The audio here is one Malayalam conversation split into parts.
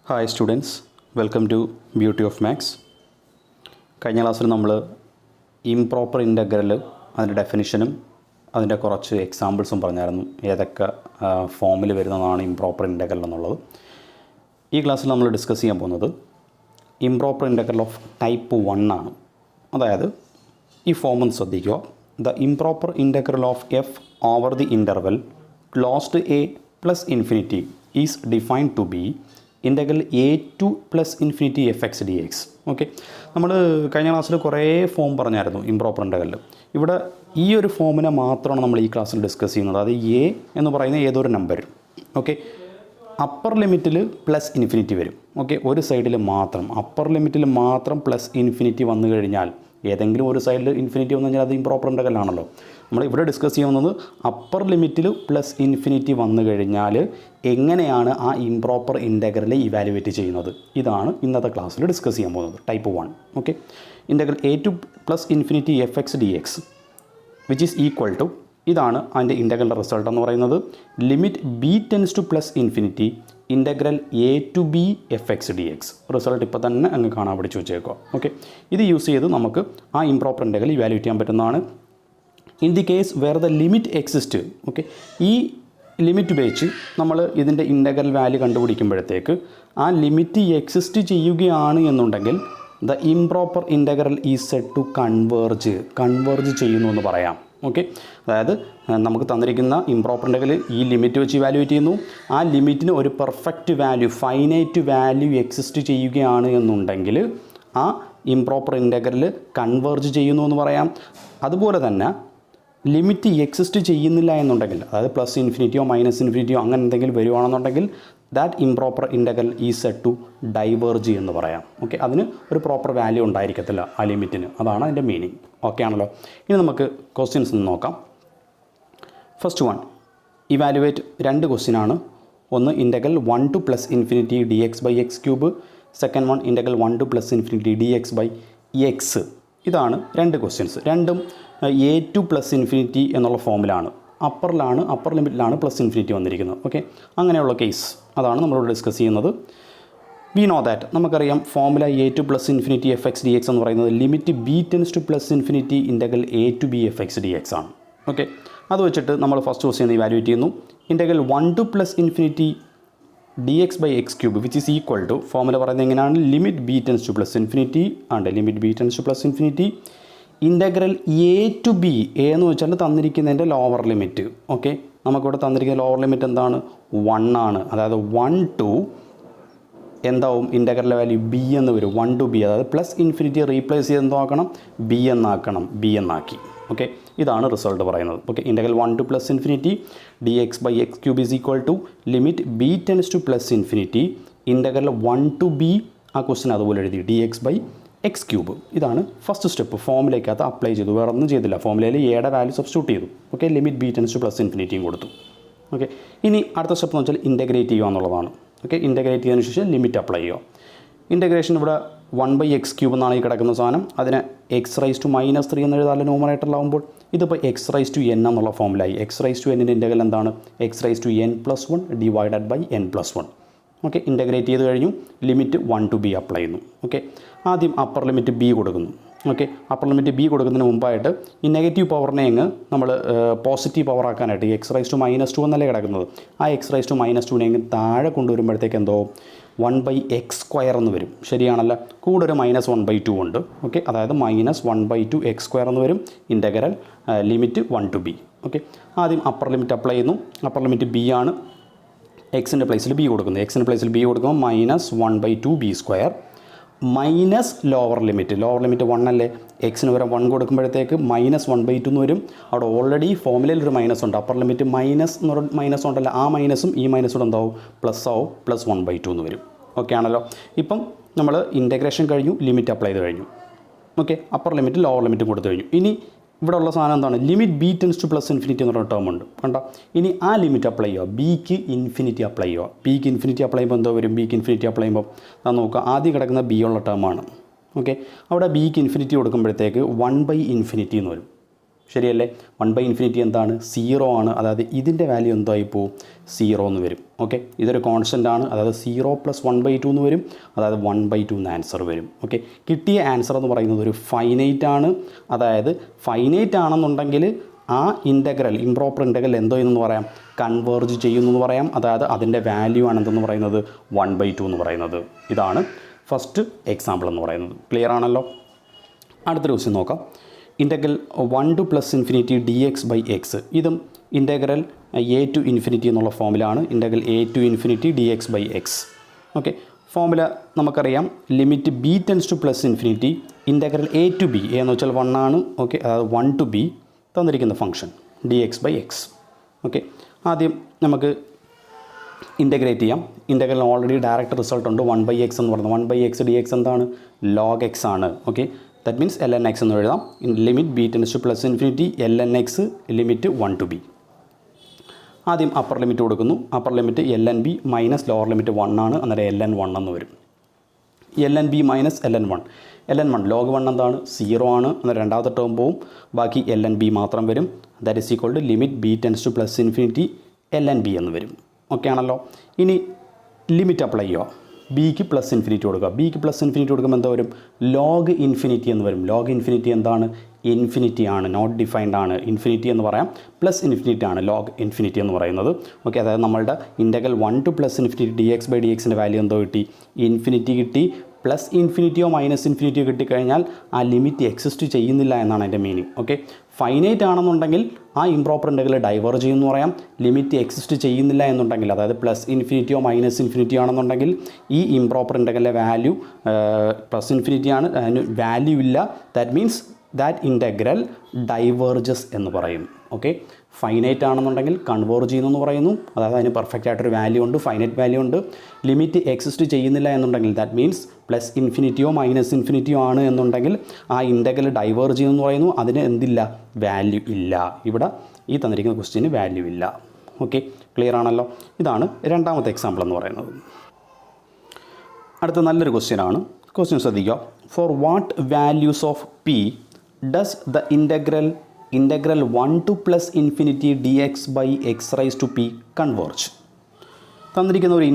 Hi students, welcome to beauty of maths. കഴിഞ്ഞ ക്ലാസ്സിൽ നമ്മൾ ഇംപ്രോപ്പർ ഇൻ്റഗ്രൽ അതിൻ്റെ ഡെഫിനിഷനും അതിൻ്റെ കുറച്ച് എക്സാമ്പിൾസും പറഞ്ഞായിരുന്നു. ഏതൊക്കെ ഫോമിൽ വരുന്നതാണ് ഇംപ്രോപ്പർ ഇൻ്റഗ്രൽ എന്നുള്ളത്. ഈ ക്ലാസ്സിൽ നമ്മൾ ഡിസ്കസ് ചെയ്യാൻ പോകുന്നത് ഇംപ്രോപ്പർ ഇൻ്റഗ്രൽ ഓഫ് ടൈപ്പ് 1 ആണ്. അതായത് ഈ ഫോം ഒന്ന് ശ്രദ്ധിക്കുക. The improper integral of f over the interval closed a plus infinity is defined to be integral A to plus infinity f x d x. Okay, നമ്മൾ കഴിഞ്ഞ ക്ലാസ്സിൽ കുറേ ഫോം പറഞ്ഞായിരുന്നു ഇംപ്രോപ്പർ ഇൻ്റഗ്രൽ. ഇവിടെ ഈ ഒരു ഫോമിനെ മാത്രമാണ് നമ്മൾ ഈ ക്ലാസ്സിൽ ഡിസ്കസ് ചെയ്യുന്നത്. അത് എ എന്ന് പറയുന്ന ഏതൊരു നമ്പർ. ഓക്കെ, അപ്പർ ലിമിറ്റിൽ പ്ലസ് ഇൻഫിനിറ്റി വരും. ഓക്കെ, ഒരു സൈഡിൽ മാത്രം, അപ്പർ ലിമിറ്റിൽ മാത്രം പ്ലസ് ഇൻഫിനിറ്റി വന്നു കഴിഞ്ഞാൽ, ഏതെങ്കിലും ഒരു സൈഡിൽ ഇൻഫിനിറ്റി വന്നു കഴിഞ്ഞാൽ അത് ഇംപ്രോപ്പർ ഇൻ്റഗ്രലാണല്ലോ. നമ്മൾ ഇവിടെ ഡിസ്കസ് ചെയ്യുന്നത് അപ്പർ ലിമിറ്റിൽ പ്ലസ് ഇൻഫിനിറ്റി വന്നു കഴിഞ്ഞാൽ എങ്ങനെയാണ് ആ ഇംപ്രോപ്പർ ഇൻ്റഗ്രൽ ഇവാലുവേറ്റ് ചെയ്യുന്നത്. ഇതാണ് ഇന്നത്തെ ക്ലാസ്സിൽ ഡിസ്കസ് ചെയ്യാൻ പോകുന്നത്, type 1. Okay, integral A to plus infinity f x d x which is equal to, ഇതാണ് അതിൻ്റെ ഇൻ്റഗ്രൽ റിസൾട്ട് എന്ന് പറയുന്നത്. Limit B tends to plus infinity integral A to b f x d x. Result ഇപ്പോൾ തന്നെ അങ്ങ് കാണാൻ പഠിച്ചു വെച്ചേക്കുക. ഓക്കെ, ഇത് യൂസ് ചെയ്ത് നമുക്ക് ആ ഇംപ്രോപ്പർ ഇൻ്റഗ്രൽ ഇവാലുവേറ്റ് ചെയ്യാൻ പറ്റുന്നതാണ്. In the case where the limit exist. Okay, ഈ ലിമിറ്റ് ഉപയോഗിച്ച് നമ്മൾ ഇതിൻ്റെ ഇൻ്റഗ്രൽ വാല്യൂ കണ്ടുപിടിക്കുമ്പോഴത്തേക്ക് ആ ലിമിറ്റ് എക്സിസ്റ്റ് ചെയ്യുകയാണ് എന്നുണ്ടെങ്കിൽ the improper integral is said to converge ചെയ്യുന്നു എന്ന് പറയാം. ഓക്കെ, അതായത് നമുക്ക് തന്നിരിക്കുന്ന ഇംപ്രോപ്പർ ഇൻ്റഗ്രൽ ഈ ലിമിറ്റ് വെച്ച് ഇവാലുവേറ്റ് ചെയ്യുന്നു. ആ ലിമിറ്റിന് ഒരു perfect value, finite value exist ചെയ്യുകയാണ് എന്നുണ്ടെങ്കിൽ ആ ഇംപ്രോപ്പർ ഇൻ്റഗ്രൽ കൺവേർജ് ചെയ്യുന്നു എന്ന് പറയാം. അതുപോലെ തന്നെ ലിമിറ്റ് എക്സിസ്റ്റ് ചെയ്യുന്നില്ല എന്നുണ്ടെങ്കിൽ, അതായത് പ്ലസ് ഇൻഫിനിറ്റിയോ മൈനസ് ഇൻഫിനിറ്റിയോ അങ്ങനെ എന്തെങ്കിലും വരുവാണെന്നുണ്ടെങ്കിൽ that improper integral is said to diverge എന്ന് പറയാം. ഓക്കെ, അതിന് ഒരു പ്രോപ്പർ വാല്യൂ ഉണ്ടായിരിക്കത്തില്ല ആ ലിമിറ്റിന്. അതാണ് അതിൻ്റെ മീനിങ്. ഓക്കെ ആണല്ലോ. ഇനി നമുക്ക് ക്വസ്റ്റ്യൻസ് നോക്കാം. ഫസ്റ്റ് വൺ, ഇവാലുവേറ്റ് 2 ക്വസ്റ്റ്യനാണ്. ഒന്ന് integral 1 to plus infinity d x by x cube. Second one integral 1 to plus infinity d x by x. ഇതാണ് 2 ക്വസ്റ്റ്യൻസ്. രണ്ടും എ ടു പ്ലസ് ഇൻഫിനിറ്റി എന്നുള്ള ഫോമിലാണ്. അപ്പർ ലിമിറ്റിലാണ് പ്ലസ് ഇൻഫിനിറ്റി വന്നിരിക്കുന്നത്. ഓക്കെ, അങ്ങനെയുള്ള കേസ് അതാണ് നമ്മളിവിടെ ഡിസ്കസ് ചെയ്യുന്നത്. വി നോ ദാറ്റ്, നമുക്കറിയാം formula a to plus infinity f x d x എന്ന് പറയുന്നത് limit B tends to plus infinity integral A to b f x d x ആണ്. ഓക്കെ, അത് വെച്ചിട്ട് നമ്മൾ ഫസ്റ്റ് ക്വസ്റ്റ്യൻ ഇവാലുവേറ്റ് ചെയ്യുന്നു. Integral 1 to plus infinity d x by x cube which is equal to, formula പറയുന്നത് എങ്ങനെയാണ്, limit B tends to plus infinity ആണ്, limit B tends to plus infinity integral A to B. A എന്ന് വെച്ചാൽ തന്നിരിക്കുന്നതിൻ്റെ ലോവർ ലിമിറ്റ്. ഓക്കെ, നമുക്കിവിടെ തന്നിരിക്കുന്ന ലോവർ ലിമിറ്റ് എന്താണ്, 1 ആണ്. അതായത് 1 ടു എന്താവും, ഇൻ്റഗ്രൽ വാല്യൂ ബി എന്ന് വരും. 1 ടു ബി, അതായത് പ്ലസ് ഇൻഫിനിറ്റി റീപ്ലേസ് ചെയ്ത് എന്താക്കണം, ബി എന്നാക്കി. ഓക്കെ, ഇതാണ് റിസൾട്ട് പറയുന്നത്. Okay, integral 1 to plus infinity d x by x cube is equal to limit B tends to plus infinity integral 1 to b, ആ ക്വസ്റ്റ്യൻ അതുപോലെ എഴുതി, d x by x cube. ഇതാണ് ഫസ്റ്റ് സ്റ്റെപ്പ്. ഫോമിലേക്കകത്ത് അപ്ലൈ ചെയ്തു, വേറെ ഒന്നും ചെയ്തില്ല. ഫോമിലയിൽ എയുടെ വാല്യൂ സബ്സ്റ്റിറ്റ്യൂട്ട് ചെയ്തു. Okay, limit B tends to plus ഇൻഫിനിറ്റിയും കൊടുത്തു. ഓക്കെ, ഇനി അടുത്ത സ്റ്റെപ്പ് എന്ന് വെച്ചാൽ ഇൻ്റഗ്രേറ്റ് ചെയ്യുക എന്നുള്ളതാണ്. ഓക്കെ, ഇൻ്റഗ്രേറ്റ് ചെയ്തതിന് ശേഷം ലിമിറ്റ് അപ്ലൈ ചെയ്യുക. ഇൻ്റഗ്രേഷൻ ഇവിടെ 1 ബൈ എക്സ് ക്യൂബ് എന്നാണ് ഈ കിടക്കുന്ന സാധനം. അതിന് എക്സ് റൈസ് ടു -3 എന്ന് എഴുതാതെ ന്യൂമറേറ്ററിലാവുമ്പോൾ ഇതിപ്പോൾ എക്സ് റൈസ് ടു എൻ എന്നുള്ള ഫോമിലായി. എക്സ് റൈസ് ടു എന്നിൻ്റെ ഇൻ്റഗ്രൽ എന്താണ്, X raise to n+1 divided by n+1. Okay, integrate ചെയ്ത് കഴിഞ്ഞു. ലിമിറ്റ് 1 ടു ബി അപ്ലൈ ചെയ്യുന്നു. ഓക്കെ, ആദ്യം അപ്പർ ലിമിറ്റ് ബി കൊടുക്കുന്നു. ഓക്കെ, അപ്പർ ലിമിറ്റ് ബി കൊടുക്കുന്നതിന് മുമ്പായിട്ട് ഈ നെഗറ്റീവ് പവറിനെ നമ്മൾ പോസിറ്റീവ് പവർ ആക്കാനായിട്ട് എക്സ് റൈസ് ടു -2 എന്നല്ലേ കിടക്കുന്നത്, ആ എക്സ് റൈസ് ടു -2 താഴെ കൊണ്ടുവരുമ്പോഴത്തേക്ക് എന്തോ 1 ബൈ എക്സ് സ്ക്വയർ എന്ന് വരും. ശരിയാണല്ലോ, കൂടെ ഒരു -1/2 ഉണ്ട്. ഓക്കെ, അതായത് -1/2 എക്സ് സ്ക്വയർ എന്ന് വരും. Integral limit 1 to b. Okay, ആദ്യം അപ്പർ ലിമിറ്റ് അപ്ലൈ ചെയ്യുന്നു. അപ്പർ ലിമിറ്റ് ബി ആണ്. എക്സിൻ്റെ പ്ലേസിൽ ബി കൊടുക്കുന്നു. എക്സിൻ്റെ പ്ലേസിൽ ബി കൊടുക്കുമ്പോൾ -1/2 B square minus lower limit 1 അല്ലേ, എക്സിന് വരെ 1 കൊടുക്കുമ്പോഴത്തേക്ക് -1/2 എന്ന് വരും. അവിടെ ഓൾറെഡി ഫോമുലയിൽ ഒരു മൈനസ് ഉണ്ട്. അപ്പർ ലിമിറ്റ് മൈനസ് എന്ന് പറഞ്ഞ മൈനസ് ഉണ്ടല്ലോ, ആ മൈനസും ഈ മൈനസും എന്താവും, പ്ലസ് ആവും. +1/2 എന്ന് വരും. ഓക്കെ ആണല്ലോ. ഇപ്പം നമ്മൾ ഇൻ്റഗ്രേഷൻ കഴിഞ്ഞു, ലിമിറ്റ് അപ്ലൈ ചെയ്ത് കഴിഞ്ഞു. ഓക്കെ, അപ്പർ ലിമിറ്റ് ലോവർ ലിമിറ്റും കൊടുത്തു കഴിഞ്ഞു. ഇനി ഇവിടെ ഉള്ള സാധനം എന്താണ്, limit B tends to plus infinity എന്ന് പറഞ്ഞ ടേം ഉണ്ട് കണ്ടോ. ഇനി ആ ലിമിറ്റ് അപ്ലൈ ചെയ്യുക, ബിക്ക് ഇൻഫിനിറ്റി അപ്ലൈ ചെയ്യുക. ബിക്ക് ഇൻഫിനിറ്റി അപ്ലൈ ചെയ്യുമ്പോൾ എന്തോ വരും, ബിക്ക് ഇൻഫിനിറ്റി അപ്ലൈ ചെയ്യുമ്പോൾ അത് നോക്കുക, ആദ്യം കിടക്കുന്ന ബി ഉള്ള ടേമാണ്. ഓക്കെ, അവിടെ ബിക്ക് ഇൻഫിനിറ്റി കൊടുക്കുമ്പോഴത്തേക്ക് 1/∞ എന്ന് വരും. ശരിയല്ലേ? 1/∞ എന്താണ്? 0 ആണ്. അതായത് ഇതിൻ്റെ വാല്യൂ എന്തായി പോവും? 0 എന്ന് വരും. ഓക്കെ, ഇതൊരു കോൺസ്റ്റൻ്റ് ആണ്. അതായത് 0 + 1/2 എന്ന് വരും. അതായത് 1/2 എന്ന് ആൻസർ വരും. ഓക്കെ, കിട്ടിയ ആൻസർ എന്ന് പറയുന്നത് ഒരു ഫൈനൈറ്റ് ആണ്. അതായത് ഫൈനൈറ്റ് ആണെന്നുണ്ടെങ്കിൽ ആ ഇൻ്റഗ്രൽ, ഇംപ്രോപ്പർ ഇൻ്റഗ്രൽ എന്തോ എന്ന് പറയാം? കൺവേർജ് ചെയ്യുന്നു എന്ന് പറയാം. അതായത് അതിൻ്റെ വാല്യൂ ആണ് എന്തെന്ന് പറയുന്നത്? 1/2 എന്ന് പറയുന്നത്. ഇതാണ് ഫസ്റ്റ് എക്സാമ്പിൾ എന്ന് പറയുന്നത്. ക്ലിയർ ആണല്ലോ? അടുത്തൊരു ക്വസ്റ്റ്യൻ നോക്കാം. Integral 1 to +∞ dx/x. ഇതും ഇൻ്റഗ്രൽ a to ∞ എന്നുള്ള ഫോമിലാണ്. Integral a to ∞ dx/x. Okay, formula നമുക്കറിയാം. Limit b tends to +∞, integral a to b, a എന്ന് വെച്ചാൽ 1 ആണ്. ഓക്കെ, അതായത് 1 to b തന്നിരിക്കുന്ന ഫംഗ്ഷൻ dx/x. ഓക്കെ, ആദ്യം നമുക്ക് ഇൻ്റഗ്രേറ്റ് ചെയ്യാം. ഇൻ്റഗ്രൽ ഓൾറെഡി ഡയറക്റ്റ് റിസൾട്ട് ഉണ്ട്. 1/x എന്ന് പറയുന്നത് 1/x dx എന്താണ്? log x ആണ്. Okay, that means ln x എന്ന് എഴുതാം. Limit b tends to +∞, ln x limit 1 to b. ആദ്യം അപ്പർ ലിമിറ്റ് കൊടുക്കുന്നു. Upper limit ln b minus lower limit 1 ആണ്. അന്നേരം ln 1 എന്ന് വരും. ln b minus ln 1. ln 1 log 1 എന്താണ്? 0 ആണ്. അന്നേരം രണ്ടാമത്തെ ടേം പോവും. ബാക്കി ln b മാത്രം വരും. That is equal to limit b tends to +∞, ln b എന്ന് വരും. ഓക്കെ ആണല്ലോ? ഇനി ലിമിറ്റ് അപ്ലൈ ചെയ്യുക. ബിക്ക് +∞ കൊടുക്കുക. ബിക്ക് +∞ കൊടുക്കുമ്പോൾ എന്താ വരും? ലോഗ് ഇൻഫിനിറ്റി എന്ന് വരും. ലോഗ് ഇൻഫിനിറ്റി എന്താണ്? ഇൻഫിനിറ്റി ആണ്, നോട്ട് ഡിഫൈൻഡ് ആണ്. ഇൻഫിനിറ്റി എന്ന് പറയാം, +∞ ആണ് ലോഗ് ഇൻഫിനിറ്റി എന്ന് പറയുന്നത്. ഓക്കെ, അതായത് നമ്മളുടെ ഇൻ്റഗ്രൽ 1 to +∞ dx/dxൻ്റെ വാല്യൂ എന്തോ കിട്ടി? ഇൻഫിനിറ്റി കിട്ടി. +∞ -∞ കിട്ടിക്കഴിഞ്ഞാൽ ആ ലിമിറ്റ് എക്സിസ്റ്റ് ചെയ്യുന്നില്ല എന്നാണ് എൻ്റെ മീനിങ്. ഓക്കെ, ഫൈനൈറ്റ് ആണെന്നുണ്ടെങ്കിൽ ആ ഇംപ്രോപ്പർ ഇൻ്റഗ്രൽ ഡൈവേർജ് ചെയ്യുമെന്ന് പറയാം. ലിമിറ്റ് എക്സിസ്റ്റ് ചെയ്യുന്നില്ല എന്നുണ്ടെങ്കിൽ, അതായത് +∞ -∞ ആണെന്നുണ്ടെങ്കിൽ ഈ ഇംപ്രോപ്പർ ഇൻ്റഗ്രലിൻ്റെ വാല്യൂ +∞ ആണ്, അതിന് വാല്യൂ ഇല്ല. That means that integral diverges എന്ന് പറയും. ഓക്കെ, ഫൈനൈറ്റ് ആണെന്നുണ്ടെങ്കിൽ കൺവേർജ് ചെയ്യുന്നു എന്ന് പറയുന്നു. അതായത് അതിന് പെർഫെക്റ്റ് ആയിട്ടൊരു വാല്യൂ ഉണ്ട്, ഫൈനൈറ്റ് വാല്യൂ ഉണ്ട്. ലിമിറ്റ് എക്സിസ്റ്റ് ചെയ്യുന്നില്ല എന്നുണ്ടെങ്കിൽ, ദാറ്റ് മീൻസ് +∞ -∞ ആണ് എന്നുണ്ടെങ്കിൽ ആ ഇൻ്റഗ്രൽ ഡൈവേർജ് ചെയ്യുമെന്ന് പറയുന്നു. അതിന് എന്തില്ല? വാല്യൂ ഇല്ല. ഇവിടെ ഈ തന്നിരിക്കുന്ന ക്വസ്റ്റ്യന് വാല്യൂ ഇല്ല. ഓക്കെ, ക്ലിയർ ആണല്ലോ? ഇതാണ് രണ്ടാമത്തെ എക്സാമ്പിൾ എന്ന് പറയുന്നത്. അടുത്ത നല്ലൊരു ക്വസ്റ്റ്യൻ ആണ്. ക്വസ്റ്റ്യൻ ശ്രദ്ധിക്കുക. For what values of p does the integral 1 to +∞ dx/x raised to p converge? തന്നിരിക്കുന്ന ഒരു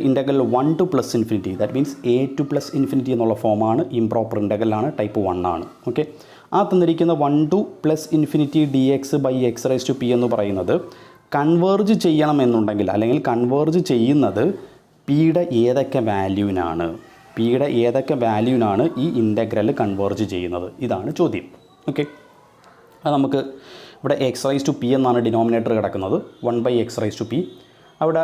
integral 1 to +∞, that means a to +∞ എന്നുള്ള ഫോമാണ്. ഇംപ്രോപ്പർ ഇൻ്റഗ്രലാണ്, ടൈപ്പ് 1 ആണ്. ഓക്കെ, ആ തന്നിരിക്കുന്ന 1 to +∞ dx/x raised to p എന്ന് പറയുന്നത് കൺവേർജ് ചെയ്യണമെന്നുണ്ടെങ്കിൽ, അല്ലെങ്കിൽ കൺവേർജ് ചെയ്യുന്നത് പിയുടെ ഏതൊക്കെ വാല്യൂവിനാണ്? പിയുടെ ഏതൊക്കെ വാല്യൂവിനാണ് ഈ ഇൻ്റഗ്രൽ കൺവേർജ് ചെയ്യുന്നത്? ഇതാണ് ചോദ്യം. ഓക്കെ, അത് നമുക്ക് ഇവിടെ x⁻p എന്നാണ് ഡിനോമിനേറ്റർ കിടക്കുന്നത്. 1/x⁻p. അവിടെ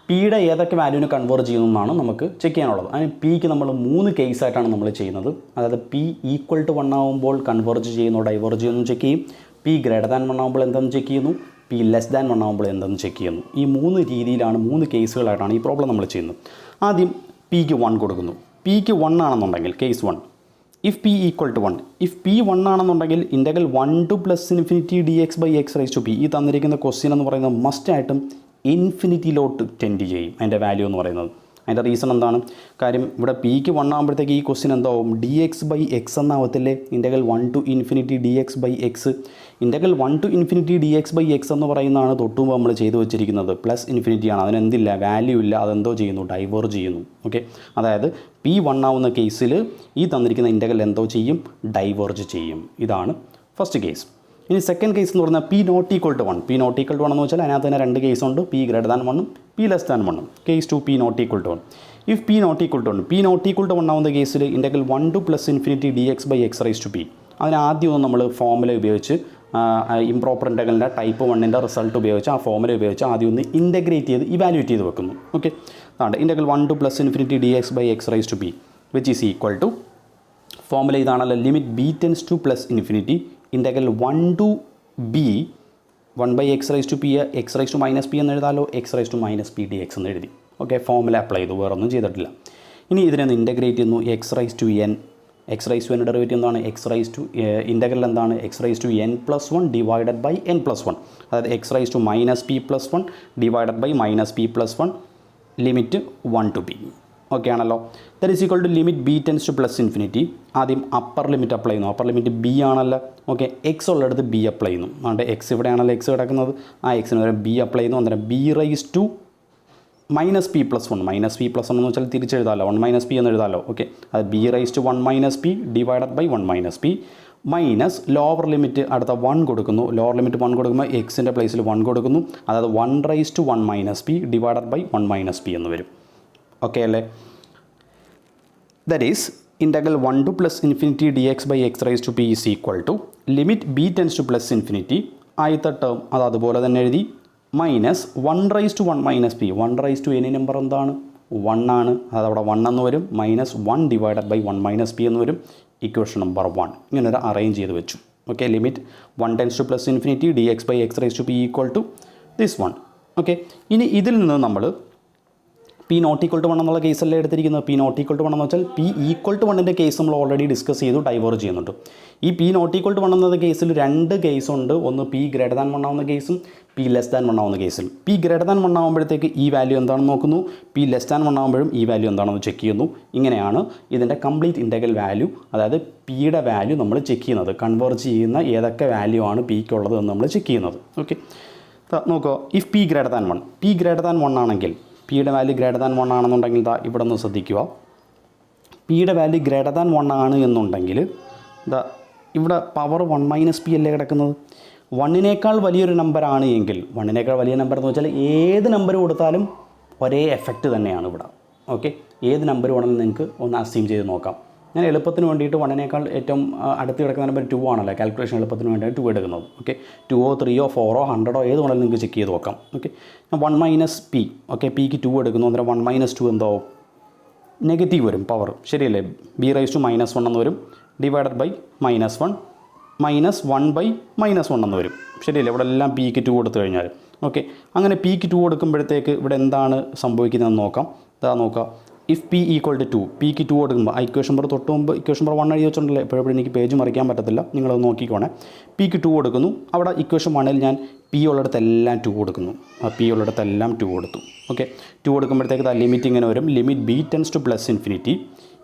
പിയുടെ ഏതൊക്കെ വാല്യൂവിന് കൺവേർജ് ചെയ്യുന്നതെന്നാണ് നമുക്ക് ചെക്ക് ചെയ്യാനുള്ളത്. അതിന് പിക്ക് നമ്മൾ 3 കേസായിട്ടാണ് നമ്മൾ ചെയ്യുന്നത്. അതായത് p = 1 ആകുമ്പോൾ കൺവേർജ് ചെയ്യുന്നു, ഡൈവേർജ് ചെയ്യുന്നു ചെക്ക് ചെയ്യും. p > 1 ആകുമ്പോൾ എന്തെന്ന് ചെക്ക് ചെയ്യുന്നു. p <1 ആകുമ്പോൾ എന്തെന്ന് ചെക്ക് ചെയ്യുന്നു. ഈ 3 രീതിയിലാണ്, 3 കേസുകളായിട്ടാണ് ഈ പ്രോബ്ലം നമ്മൾ ചെയ്യുന്നത്. ആദ്യം പിക്ക് 1 കൊടുക്കുന്നു. പിക്ക് 1 ആണെന്നുണ്ടെങ്കിൽ, case 1, if p = 1, if p 1 ആണെന്നുണ്ടെങ്കിൽ integral 1 to +∞ dx/x raised to p, ഈ തന്നിരിക്കുന്ന ക്വസ്റ്റ്യൻ എന്ന് പറയുന്നത് മസ്റ്റായിട്ടും ഇൻഫിനിറ്റിയിലോട്ട് ടെൻഡ് ചെയ്യും അതിൻ്റെ വാല്യൂ എന്ന് പറയുന്നത്. അതിൻ്റെ റീസൺ എന്താണ്? കാര്യം ഇവിടെ പിക്ക് 1 ആകുമ്പോഴത്തേക്ക് ഈ ക്വസ്റ്റ്യൻ എന്താവും? dx/x എന്നാവത്തില്ലേ? Integral 1 to ∞ dx/x. Integral 1 to ∞ dx/x എന്ന് പറയുന്നതാണ് തൊട്ടുമുമ്പ് നമ്മൾ ചെയ്തു വെച്ചിരിക്കുന്നത്. +∞ ആണ്, അതിനെന്തില്ല? വാല്യൂ ഇല്ല. അതെന്തോ ചെയ്യുന്നു? ഡൈവേർജ് ചെയ്യുന്നു. ഓക്കെ, അതായത് p 1 ആവുന്ന കേസിൽ ഈ തന്നിരിക്കുന്ന ഇൻ്റഗ്രൽ എന്തോ ചെയ്യും? ഡൈവേർജ് ചെയ്യും. ഇതാണ് ഫസ്റ്റ് കേസ്. ഇനി സെക്കൻഡ് കേസ് എന്ന് പറഞ്ഞാൽ p ≠ 1. p ≠ 1 എന്ന് വെച്ചാൽ അതിനകത്ത് തന്നെ 2 കേസുണ്ട്. p > 1ഉം p < 1ഉം. Case 2 p ≠ 1. If p ≠ 1, p ≠ 1 ആവുന്ന കേസിൽ integral 1 to +∞ dx/x raised to p, അതിന് ആദ്യം നമ്മൾ ഫോമുല ഉപയോഗിച്ച്, ഇംപ്രോപ്പർ ഇൻ്റഗ്രലിൻ്റെ ടൈപ്പ് 1ൻ്റെ റിസൾട്ട് ഉപയോഗിച്ച്, ആ ഫോമുല ഉപയോഗിച്ച് ആദ്യം ഒന്ന് ഇൻ്റഗ്രേറ്റ് ചെയ്ത് ഇവാലുവേറ്റ് ചെയ്ത് വെക്കുന്നു. ഓക്കെ, അതാണ് integral 1 to +∞ dx/x raised to p which is equal to, formula ഇതാണല്ലോ, limit b tends to +∞, integral 1 to b 1/x raised to p, x raised to -p എന്ന് എഴുതാമല്ലോ, x raised to -p dx എന്ന് എഴുതി. ഓക്കെ, ഫോമുല അപ്ലൈ ചെയ്തു, വേറെ ഒന്നും ചെയ്തിട്ടില്ല. ഇനി ഇതിനെ ഒന്ന് ഇൻ്റഗ്രേറ്റ് ചെയ്യുന്നു. x raised to n, x raised to n derivative എന്താണ്? x raised to ഇൻ്റഗ്രൽ എന്താണ്? x raised to n+1 divided by n+1, അതായത് x raised to -p+1 divided by -p+1 limit 1 to p. Okay ആണല്ലോ. That is equal to limit B tends to plus infinity. ആദ്യം അപ്പർ ലിമിറ്റ് അപ്ലൈ ചെയ്യുന്നു. അപ്പർ ലിമിറ്റ് ബി ആണല്ലോ. ഓക്കെ, എക്സ് ഉള്ളിടത്ത് ബി അപ്ലൈ ചെയ്യുന്നു. അതുകൊണ്ട് എക്സ് ഇവിടെയാണല്ലോ എക്സ് കിടക്കുന്നത്. ആ എക്സിന് വരെ ബി അപ്ലൈ ചെയ്യുന്നു. അന്നേരം b raise to minus p plus one. Minus p plus one എന്ന് വെച്ചാൽ തിരിച്ചെഴുതാമല്ലോ, 1 മൈനസ് പി എന്ന് എഴുതാമല്ലോ. ഓക്കെ, അത് b raise to 1 minus p divided by 1 minus p minus lower limit അടുത്ത 1 കൊടുക്കുന്നു. ലോവർ ലിമിറ്റ് 1 കൊടുക്കുമ്പോൾ എക്സിൻ്റെ പ്ലേസിൽ 1 കൊടുക്കുന്നു. അതായത് 1 raise to 1 minus p divided by 1 minus p എന്ന് വരും. ഓക്കെ അല്ലേ? That is integral 1 to plus infinity d x by x raise to p is equal to limit B tends to plus infinity. ആദ്യത്തെ ടേം അത് അതുപോലെ തന്നെ എഴുതി minus 1 raise to 1 minus p. 1 raise to any number എന്താണ്? 1 ആണ്. അത് അവിടെ 1 എന്ന് വരും. Minus 1 divided by 1 minus p എന്ന് വരും. ഇക്വേഷൻ നമ്പർ 1 ഇങ്ങനെ ഒരു അറേഞ്ച് ചെയ്ത് വെച്ചു. Okay, limit 1 tends to plus infinity d x by x raise to p equal to this 1. Okay, ഇനി ഇതിൽ നിന്ന് നമ്മൾ പി നോട്ട് ഈക്വൽ ടു 1 എന്നുള്ള കേസല്ലേ എടുത്തിരിക്കുന്നത്. പി നോട്ട് ഈക്വൽ ടു 1 എന്ന് വെച്ചാൽ പി ഈക്വൽ ടു 1ൻ്റെ കേസ് നമ്മൾ ഓൾറെഡി ഡിസ്കസ് ചെയ്തു, ഡൈവേർജ് ചെയ്യുന്നുണ്ട്. ഈ പി നോട്ട് ഈക്വൽ ടു 1 എന്ന കേസിൽ 2 കേസുണ്ട്. ഒന്ന് പി ഗ്രേറ്റർ ദാൻ 1 ആവുന്ന കേസും പി ലെസ് ദാൻ 1 ആവുന്ന കേസിൽ. പി ഗ്രേറ്റർ ദാൻ 1 ആകുമ്പോഴത്തേക്ക് ഈ വാല്യൂ എന്താണെന്ന് നോക്കുന്നു. പി ലെസ് ദാൻ 1 ആകുമ്പോഴും ഈ വാല്യൂ എന്താണെന്ന് ചെക്ക് ചെയ്യുന്നു. ഇങ്ങനെയാണ് ഇതിൻ്റെ കംപ്ലീറ്റ് ഇൻ്റഗ്രൽ വാല്യൂ, അതായത് പിയുടെ വാല്യൂ നമ്മൾ ചെക്ക് ചെയ്യുന്നത്. കൺവേർജ് ചെയ്യുന്ന ഏതൊക്കെ വാല്യൂ ആണ് പിക്കുള്ളത് എന്ന് നമ്മൾ ചെക്ക് ചെയ്യുന്നത്. ഓക്കെ, നോക്കുക. If P greater than 1, P greater than 1 ആണെങ്കിൽ, പിയുടെ വാല്യൂ ഗ്രേറ്റർ ദാൻ 1 ആണെന്നുണ്ടെങ്കിൽ ഇവിടെ ഒന്ന് ശ്രദ്ധിക്കുക. പിയുടെ വാല്യൂ ഗ്രേറ്റർ ദാൻ 1 ആണ് എന്നുണ്ടെങ്കിൽ ഇവിടെ പവർ 1 മൈനസ് പി അല്ലേ കിടക്കുന്നത്. 1നേക്കാൾ വലിയൊരു നമ്പർ ആണ് എങ്കിൽ, 1നേക്കാൾ വലിയ നമ്പർ എന്ന് വെച്ചാൽ ഏത് നമ്പർ കൊടുത്താലും ഒരേ എഫക്റ്റ് തന്നെയാണ് ഇവിടെ. ഓക്കെ, ഏത് നമ്പർ വേണമെങ്കിലും നിങ്ങൾക്ക് ഒന്ന് അസ്യൂം ചെയ്ത് നോക്കാം. ഞാൻ എളുപ്പത്തിന് വേണ്ടിയിട്ട് 1നേക്കാൾ ഏറ്റവും അടുത്ത് കിടക്കുന്ന നമ്പർ 2 ആണല്ലോ. കാൽക്കുലേഷൻ എളുപ്പത്തിന് വേണ്ടിയിട്ട് 2 എടുക്കുന്നത്. ഓക്കെ, 2ഓ 3ഓ 4ഓ 100ഓ ഏത് വേണമെങ്കിലും നിങ്ങൾക്ക് ചെക്ക് ചെയ്ത് നോക്കാം. Okay, 1 minus P. ഓക്കെ, പിക്ക് 2 എടുക്കുന്നു. അന്നേരം 1 മൈനസ് 2 എന്തോ നെഗറ്റീവ് വരും പവർ. ശരിയല്ലേ? ബി റൈസ് ടു മൈനസ് 1 എന്ന് വരും. Divided by minus 1 minus 1 by minus 1 എന്ന് വരും. ശരിയല്ലേ? ഇവിടെ എല്ലാം പിക്ക് 2 കൊടുത്തു കഴിഞ്ഞാൽ. ഓക്കെ, അങ്ങനെ പിക്ക് 2 കൊടുക്കുമ്പോഴത്തേക്ക് ഇവിടെ എന്താണ് സംഭവിക്കുന്നതെന്ന് നോക്കാം. ഇതാ നോക്കാം. ഇഫ് പി ഈക്വൽ ടു 2, പിക്ക് 2 കൊടുക്കുമ്പോൾ ഇക്വേഷൻ നമ്പർ തൊട്ട് മുമ്പ് ഇക്വേഷൻ നമ്പർ 1 എഴുതി വെച്ചിട്ടുണ്ടല്ലോ. എപ്പോഴും എനിക്ക് പേജ് മറിക്കാൻ പറ്റത്തില്ല, നിങ്ങളത് നോക്കിക്കോണേ. പിക്ക് 2 കൊടുക്കുന്നു. അവിടെ ഇക്വേഷൻ 1ൽ ഞാൻ പി ഉള്ളിടത്തെല്ലാം 2 കൊടുക്കുന്നു. ആ പി ഉള്ളിടത്തെല്ലാം 2 കൊടുത്തു. ഓക്കെ, 2 കൊടുക്കുമ്പോഴത്തേക്ക് ആ ലിമിറ്റ് ഇങ്ങനെ വരും. Limit B tends to plus infinity.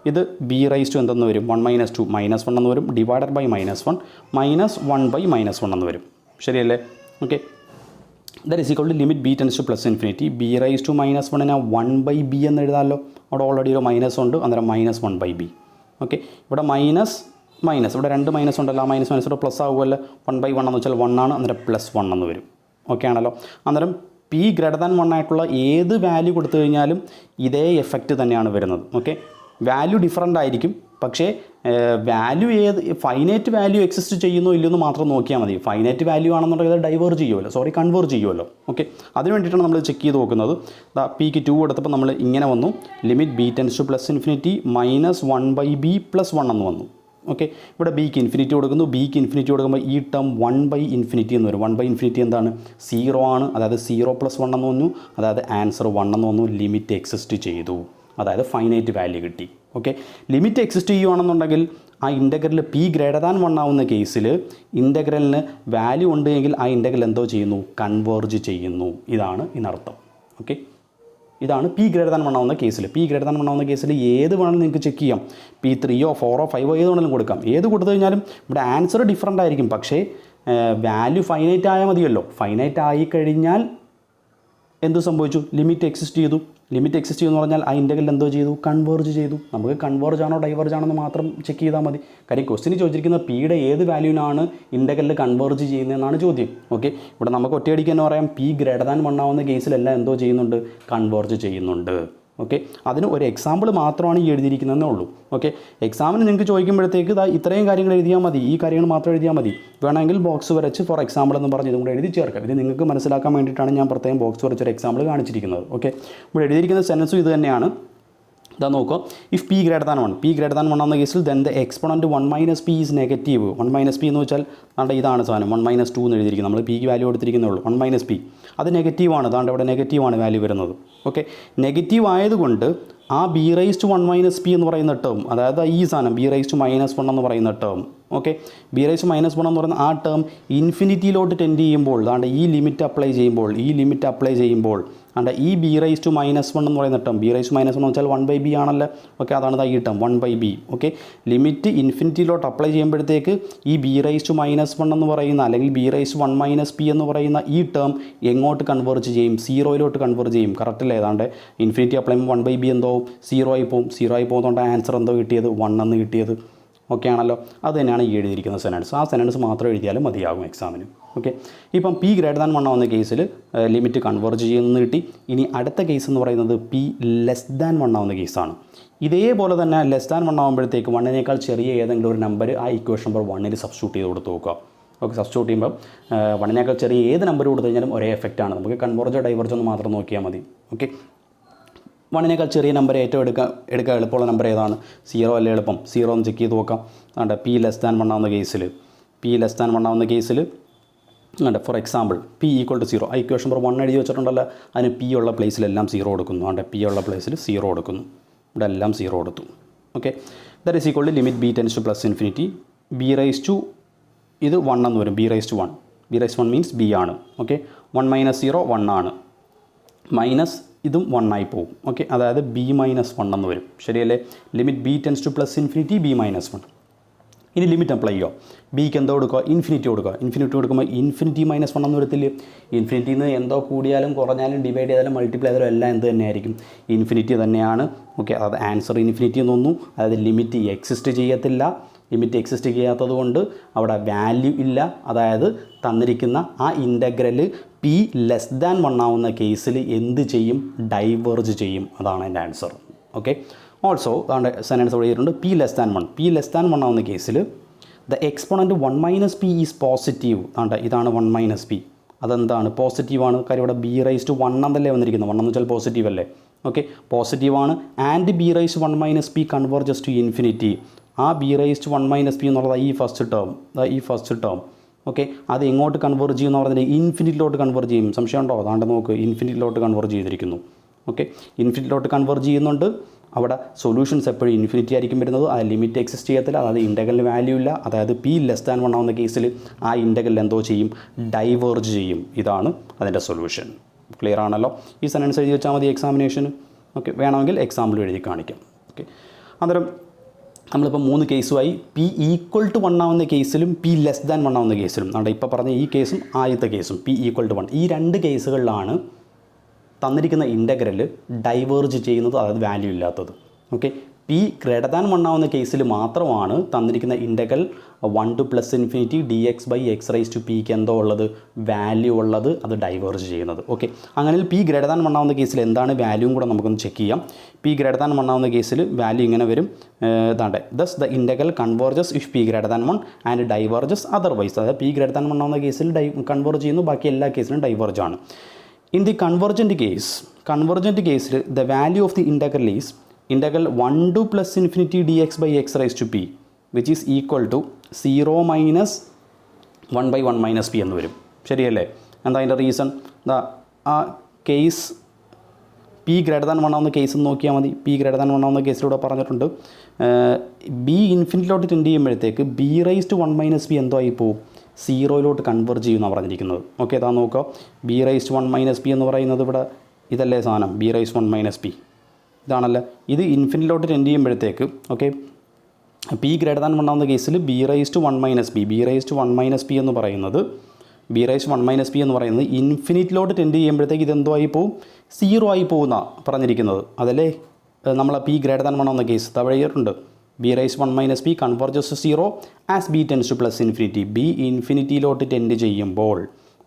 ഇത് ബി റൈസ് ടു എന്തെന്ന് വരും? 1 മൈനസ് 2 മൈനസ് 1 എന്ന് വരും. Divided by minus 1 minus 1 by minus 1 എന്ന് വരും. ശരിയല്ലേ? Okay, that is equal to limit B tends to plus infinity. B raise to minus 1 1 by b എന്ന് എഴുതാമല്ലോ. അവിടെ ഓൾറെഡി ഒരു മൈനസ് ഉണ്ട്. അന്നേരം മൈനസ് 1 ബൈ ബി. ഓക്കെ, ഇവിടെ മൈനസ് ഇവിടെ 2 മൈനസ് ഉണ്ടല്ലോ. ആ മൈനസ് ഇവിടെ പ്ലസ് ആകുമല്ലോ. 1 ബൈ 1 എന്ന് വെച്ചാൽ 1 ആണ്. അന്നേരം പ്ലസ് 1 എന്ന് വരും. ഓക്കെ ആണല്ലോ. അന്നേരം പി ഗ്രേറ്റർ ദാൻ 1 ആയിട്ടുള്ള ഏത് വാല്യൂ കൊടുത്തു കഴിഞ്ഞാലും ഇതേ എഫക്റ്റ് തന്നെയാണ് വരുന്നത്. ഓക്കെ, വാല്യൂ ഡിഫറൻ്റ് ആയിരിക്കും, പക്ഷേ വാല്യൂ ഫൈനൈറ്റ് വാല്യൂ എക്സിസ്റ്റ് ചെയ്യുന്നോ ഇല്ലെന്ന് മാത്രം നോക്കിയാൽ മതി. ഫൈനൈറ്റ് വാല്യൂ ആണെന്നുണ്ടെങ്കിൽ അത് ഡൈവേർജ് ചെയ്യുമല്ലോ, കൺവേർജ് ചെയ്യുമല്ലോ. ഓക്കെ, അതിന് വേണ്ടിയിട്ടാണ് നമ്മൾ ചെക്ക് ചെയ്ത് നോക്കുന്നത്. പിക്ക് 2 എടുത്തപ്പോൾ നമ്മൾ ഇങ്ങനെ വന്നു. Limit B tends to plus infinity minus 1 by b plus 1 എന്ന് വന്നു. ഓക്കെ, ഇവിടെ ബിക്ക് ഇൻഫിനിറ്റി കൊടുക്കുന്നു. ബിക്ക് ഇൻഫിനിറ്റി കൊടുക്കുമ്പോൾ ഈ ടേം 1 ബൈ ഇൻഫിനിറ്റി എന്ന് വരും. 1 ബൈ ഇൻഫിനിറ്റി എന്താണ്? 0 ആണ്. അതായത് 0 പ്ലസ് 1 എന്ന് വന്നു. അതായത് ആൻസർ 1 എന്ന് വന്നു. ലിമിറ്റ് എക്സിസ്റ്റ് ചെയ്തു, അതായത് ഫൈനൈറ്റ് വാല്യൂ കിട്ടി. ഓക്കെ, ലിമിറ്റ് എക്സിസ്റ്റ് ചെയ്യുകയാണെന്നുണ്ടെങ്കിൽ ആ ഇൻ്റഗ്രൽ പി ഗ്രേറ്റർ ദാൻ 1 ആവുന്ന കേസിൽ ഇൻ്റഗ്രലിന് വാല്യൂ ഉണ്ട് എങ്കിൽ ആ ഇൻ്റഗ്രൽ എന്തോ ചെയ്യുന്നു? കൺവേർജ് ചെയ്യുന്നു. ഇതാണ് ഇതിനർത്ഥം. ഓക്കെ, ഇതാണ് പി ഗ്രേറ്റർ ദാൻ 1 ആവുന്ന കേസിൽ. പി ഗ്രേറ്റർ ദാൻ 1 ആവുന്ന കേസിൽ ഏത് വേണമെങ്കിലും നിങ്ങൾക്ക് ചെക്ക് ചെയ്യാം. പി 3ഓ 4ഓ 5ഓ ഏത് വേണമെങ്കിലും കൊടുക്കാം. ഏത് കൊടുത്തു കഴിഞ്ഞാലും ഇവിടെ ആൻസർ ഡിഫറൻ്റ് ആയിരിക്കും, പക്ഷേ വാല്യൂ ഫൈനൈറ്റ് ആയാൽ മതിയല്ലോ. ഫൈനൈറ്റ് ആയിക്കഴിഞ്ഞാൽ എന്ത് സംഭവിച്ചു? ലിമിറ്റ് എക്സിസ്റ്റ് ചെയ്തു. ലിമിറ്റ് എക്സിസ്റ്റ് ചെയ്യുമെന്ന് പറഞ്ഞാൽ ആ ഇൻ്റഗ്രൽ എന്തോ ചെയ്തു? കൺവേർജ് ചെയ്തു. നമുക്ക് കൺവേർജ് ആണോ ഡൈവേർജ് ആണോ എന്ന് മാത്രം ചെക്ക് ചെയ്താൽ മതി. കാര്യം ക്വസ്റ്റിന് ചോദിച്ചിരിക്കുന്ന പിയുടെ ഏത് വാല്യൂവിനാണ് ഇൻ്റഗ്രൽ കൺവേർജ് ചെയ്യുന്നതെന്നാണ് ചോദ്യം. ഓക്കെ, ഇവിടെ നമുക്ക് ഒറ്റയടിക്ക് തന്നെ പറയാം പി ഗ്രേറ്റർ ദാൻ 1 ആവുന്ന കേസിലെല്ലാം എന്തോ ചെയ്യുന്നുണ്ട്? കൺവേർജ് ചെയ്യുന്നുണ്ട്. ഓക്കെ, അതിന് ഒരു എക്സാമ്പിൾ മാത്രമാണ് ഈ എഴുതിയിരിക്കുന്നതെന്നേ ഉള്ളൂ. ഓക്കെ, എക്സാമിന് നിങ്ങൾക്ക് ചോദിക്കുമ്പോഴത്തേക്ക് ഇത്രയും കാര്യങ്ങൾ എഴുതിയാൽ മതി. ഈ കാര്യങ്ങൾ മാത്രം എഴുതിയാൽ മതി. വേണമെങ്കിൽ ബോക്സ് വരച്ച് ഫോർ എക്സാമ്പിൾ എന്ന് പറഞ്ഞ് ഇതും കൂടെ എഴുതി ചേർക്കാം. ഇത് നിങ്ങൾക്ക് മനസ്സിലാക്കാൻ വേണ്ടിയിട്ടാണ് ഞാൻ പ്രത്യേകം ബോക്സ് വരച്ചൊരു എക്സാമ്പിൾ കാണിച്ചിരിക്കുന്നത്. ഓക്കെ, ഇവിടെ എഴുതിയിരിക്കുന്ന സെൻറ്റൻസും ഇത് തന്നെയാണ്. ഇതാ നോക്കുക. If P greater than 1, P greater than 1 എന്ന കേസിൽ then the exponent 1 minus P is negative. 1 minus p എന്ന് വെച്ചാൽ ദാണ്ട് ഇതാണ് സാധനം. 1 മൈനസ് 2 എന്ന് എഴുതിയിരിക്കുന്നത്. നമ്മൾ പിക്ക് വാല്യൂ എടുത്തിരിക്കുന്നേ ഉള്ളൂ. 1 മൈനസ് പി അത് നെഗറ്റീവാണ്. ദാണ്ട് ഇവിടെ നെഗറ്റീവാണ് വാല്യൂ വരുന്നത്. ഓക്കെ, നെഗറ്റീവ് ആയതുകൊണ്ട് ആ b raise to 1 minus p എന്ന് പറയുന്ന ടേം, അതായത് ഈ സാധനം ബി റൈസ് ടു മൈനസ് 1 എന്ന് പറയുന്ന term, okay, b raise to minus 1 എന്ന് പറയുന്ന ആ ടേം ഇൻഫിനിറ്റിയിലോട്ട് ടെൻഡ് ചെയ്യുമ്പോൾ, അതാണ്ട് ഈ ലിമിറ്റ് അപ്ലൈ ചെയ്യുമ്പോൾ അതുകൊണ്ട് ഈ ബി റൈസ് ടു -1 എന്ന് പറയുന്ന ടേം, ബി റൈസ് ടു -1 എന്ന് വെച്ചാൽ 1/b ആണല്ലോ. ഓക്കെ, അതാണ് ഈ ടേം 1/b. ഓക്കെ, ലിമിറ്റ് ഇൻഫിനിറ്റിയിലോട്ട് അപ്ലൈ ചെയ്യുമ്പോഴത്തേക്ക് ഈ ബി റൈസ് ടു -1 എന്ന് പറയുന്ന അല്ലെങ്കിൽ ബി റൈസ് ടു 1 - p എന്ന് പറയുന്ന ഈ ടേം എങ്ങോട്ട് കൺവേർജ് ചെയ്യും? 0യിലോട്ട് കൺവേർജ് ചെയ്യും. കറക്റ്റ് അല്ലേ? ഏതാണ്ട് ഇൻഫിനിറ്റി അപ്ലൈ ചെയ്യുമ്പോൾ 1/b എന്തോ 0 ആയി പോകും. 0 ആയി പോകുന്നതുകൊണ്ട് ആൻസർ എന്തോ കിട്ടിയത് 1 എന്ന് കിട്ടിയത്. ഓക്കെ ആണല്ലോ. അത് തന്നെയാണ് ഈ എഴുതിയിരിക്കുന്ന സെനൻസ്. ആ സെനൻസ് മാത്രം എഴുതിയാലും മതിയാകും എക്സാമിന്. ഓക്കെ, ഇപ്പം p>1 ആവുന്ന കേസിൽ ലിമിറ്റ് കൺവേർജ് ചെയ്യുമെന്ന് കിട്ടി. ഇനി അടുത്ത കേസ് എന്ന് പറയുന്നത് p<1 ആവുന്ന കേസാണ്. ഇതേപോലെ തന്നെ <1 ആകുമ്പോഴത്തേക്ക് 1നേക്കാൾ ചെറിയ ഏതെങ്കിലും ഒരു നമ്പർ ആ ഇക്വേഷൻ നമ്പർ 1ൽ സബ്സ്റ്റിറ്റ്യൂട്ട് ചെയ്ത് കൊടുത്ത് നോക്കുക. ഓക്കെ, സബ്സ്റ്റിറ്റ്യൂട്ട് ചെയ്യുമ്പോൾ 1നേക്കാൾ ചെറിയ ഏത് നമ്പർ കൊടുത്തു കഴിഞ്ഞാലും ഒരേ എഫക്റ്റാണ്. നമുക്ക് കൺവേർജോ ഡൈവേർജോ എന്ന് മാത്രം നോക്കിയാൽ മതി. ഓക്കെ, 1നേക്കാൾ ചെറിയ നമ്പർ ഏറ്റവും എടുക്കാൻ എളുപ്പമുള്ള നമ്പർ ഏതാണ്? 0 അല്ലേ എളുപ്പം? 0 ഒന്ന് ചെക്ക് ചെയ്ത് നോക്കാം. അതുകൊണ്ട് p<1 ആവുന്ന കേസിൽ p<1 ആവുന്ന കേസിൽ ഫോർ എക്സാമ്പിൾ p=0, ആ ഇക്വേഷൻ നമ്പർ 1 എഴുതി വെച്ചിട്ടുണ്ടല്ലോ, അതിന് p ഉള്ള പ്ലേസിലെല്ലാം 0 കൊടുക്കുന്നു. അതുകൊണ്ട് p ഉള്ള പ്ലേസിൽ 0 കൊടുക്കുന്നു. ഇവിടെ എല്ലാം 0 കൊടുത്തു. Okay, that is equal to limit b tends to +∞, b raise to ഇത് 1 എന്ന് വരും. b raise to 1, b raise 1 means b ആണ്. ഓക്കെ, 1 - 0 1 ആണ്, മൈനസ് ഇതും 1 ആയി പോകും. ഓക്കെ, അതായത് b-1 എന്ന് വരും. ശരിയല്ലേ? Limit b tends to +∞, b-1. ഇനി ലിമിറ്റ് അപ്ലൈ ചെയ്യുക. ബിക്ക് എന്തോ കൊടുക്കുക? ഇൻഫിനിറ്റി കൊടുക്കുക. ഇൻഫിനിറ്റി കൊടുക്കുമ്പോൾ ഇൻഫിനിറ്റി -1 എന്ന് വരത്തില്ലേ? ഇൻഫിനിറ്റിയിൽ നിന്ന് എന്തോ കൂടിയാലും കുറഞ്ഞാലും ഡിവൈഡ് ചെയ്താലും മൾട്ടിപ്ലൈ ചെയ്താലും എല്ലാം എന്ത് തന്നെയായിരിക്കും? ഇൻഫിനിറ്റി തന്നെയാണ്. ഓക്കെ, അതായത് ആൻസർ ഇൻഫിനിറ്റി എന്നൊന്നും, അതായത് ലിമിറ്റ് എക്സിസ്റ്റ് ചെയ്യത്തില്ല. ലിമിറ്റ് എക്സിസ്റ്റ് ചെയ്യാത്തത് കൊണ്ട് അവിടെ വാല്യൂ ഇല്ല. അതായത് തന്നിരിക്കുന്ന ആ ഇൻ്റഗ്രൽ p<1 ആവുന്ന കേസിൽ എന്ത് ചെയ്യും? ഡൈവേർജ് ചെയ്യും. അതാണ് എൻ്റെ ആൻസർ. ഓക്കെ, ഓൾസോ അതാണ്ട് സെനൻസ് എഴുതിയിട്ടുണ്ട് p 1 ആവുന്ന കേസിൽ the exponent 1 - p is positive. ഇതാണ് 1 - p. അതെന്താണ്? പോസിറ്റീവാണ്. കാര്യം ഇവിടെ b 1 എന്നല്ലേ വന്നിരിക്കുന്നത്. 1 എന്ന് വെച്ചാൽ പോസിറ്റീവ് അല്ലേ? ഓക്കെ, പോസിറ്റീവാണ്. And b>1 - p converges to infinity. ആ b>1 - p എന്നുള്ളത് ഈ ഫസ്റ്റ് ടേം ഓക്കെ, അത് എങ്ങോട്ട് കൺവേർജ് ചെയ്യുമെന്ന് പറഞ്ഞാൽ ഇൻഫിനിറ്റിയിലോട്ട് കൺവേർജ് ചെയ്യും. സംശയമുണ്ടോ? അതാണ്ട് നോക്ക്, ഇൻഫിനിറ്റിയിലോട്ട് കൺവേർജ് ചെയ്തിരിക്കുന്നു. ഓക്കെ, ഇൻഫിനിറ്റിയിലോട്ട് കൺവേർജ് ചെയ്യുന്നുണ്ട്. അവിടെ സൊല്യൂഷൻസ് എപ്പോഴും ഇൻഫിനിറ്റി ആയിരിക്കും വരുന്നത്. ആ ലിമിറ്റ് എക്സിസ്റ്റ് ചെയ്യത്തില്ല. അതായത് ഇൻ്റഗ്രൽ വാല്യൂ ഇല്ല. അതായത് p<1 ആവുന്ന കേസിൽ ആ ഇൻ്റഗ്രൽ എന്തോ ചെയ്യും? ഡൈവേർജ് ചെയ്യും. ഇതാണ് അതിൻ്റെ സൊല്യൂഷൻ. ക്ലിയർ ആണല്ലോ? ഈ സെനൻസ് എഴുതി വെച്ചാൽ മതി എക്സാമിനേഷന്. ഓക്കെ, വേണമെങ്കിൽ എക്സാമ്പിൾ എഴുതി കാണിക്കാം. ഓക്കെ, അന്നേരം നമ്മളിപ്പോൾ 3 കേസുമായി. p=1 ആവുന്ന കേസിലും p 1 ആവുന്ന കേസിലും, നമ്മുടെ ഇപ്പോൾ പറഞ്ഞ ഈ കേസും ആദ്യത്തെ കേസും p=1, ഈ 2 കേസുകളിലാണ് തന്നിരിക്കുന്ന ഇൻ്റഗ്രൽ ഡൈവേർജ് ചെയ്യുന്നത്, അതായത് വാല്യൂ ഇല്ലാത്തത്. ഓക്കെ, p 1 ആവുന്ന കേസിൽ മാത്രമാണ് തന്നിരിക്കുന്ന ഇൻ്റഗ്രൽ 1 to +∞ dx/x⁻p എന്തോ ഉള്ളത്? വാല്യൂ ഉള്ളത്, അത് ഡൈവേർജ് ചെയ്യുന്നത്. ഓക്കെ, അങ്ങനെ p>1 ആവുന്ന കേസിൽ എന്താണ് വാല്യൂയും കൂടെ നമുക്കൊന്ന് ചെക്ക് ചെയ്യാം. p>1 ആവുന്ന കേസിൽ വാല്യൂ ഇങ്ങനെ വരും. Thus the integral converges if p>1 and diverges otherwise. അതായത് p>1 ആവുന്ന കേസിൽ കൺവേർജ് ചെയ്യുന്നു, ബാക്കി എല്ലാ കേസിലും ഡൈവേർജ് ആണ്. In the convergent case, the value of the integral is integral 1 to +∞ dx/x⁻p, which is equal to 0 - 1/1 - p എന്ന് വരും. ശരിയല്ലേ? എന്താ അതിൻ്റെ റീസൺ? ആ കേസ് p>1 ആവുന്ന കേസ് നോക്കിയാൽ മതി. p>1 ആവുന്ന കേസിലൂടെ പറഞ്ഞിട്ടുണ്ട് b ഇൻഫിനിറ്റിയിലോട്ട് ടെൻഡ് ചെയ്യുമ്പോഴത്തേക്ക് b>1 - p എന്തോ ആയി പോകും? 0യിലോട്ട് കൺവേർജ് ചെയ്യുമെന്നാണ് പറഞ്ഞിരിക്കുന്നത്. ഓക്കെ, അതാ നോക്കുക. b>1 - p എന്ന് പറയുന്നത് ഇവിടെ ഇതല്ലേ സാധനം? b>1 - p ഇതാണല്ലോ. ഇത് ഇൻഫിനിറ്റിയിലോട്ട് ടെൻഡ് ചെയ്യുമ്പോഴത്തേക്ക് ഓക്കെ, p>1 ആവുന്ന കേസിൽ b>1 - p എന്ന് പറയുന്നത് ഇൻഫിനിറ്റിയിലോട്ട് ടെൻഡ് ചെയ്യുമ്പോഴത്തേക്ക് ഇതെന്തോ ആയി പോകും? 0 ആയി പോകുന്ന പറഞ്ഞിരിക്കുന്നത്. അതല്ലേ നമ്മളെ p>1 ആവുന്ന കേസ് തവഴിയിട്ടുണ്ട്. b>1 - p converges 0 as b tends to +∞. b ഇൻഫിനിറ്റിയിലോട്ട് ടെൻഡ് ചെയ്യുമ്പോൾ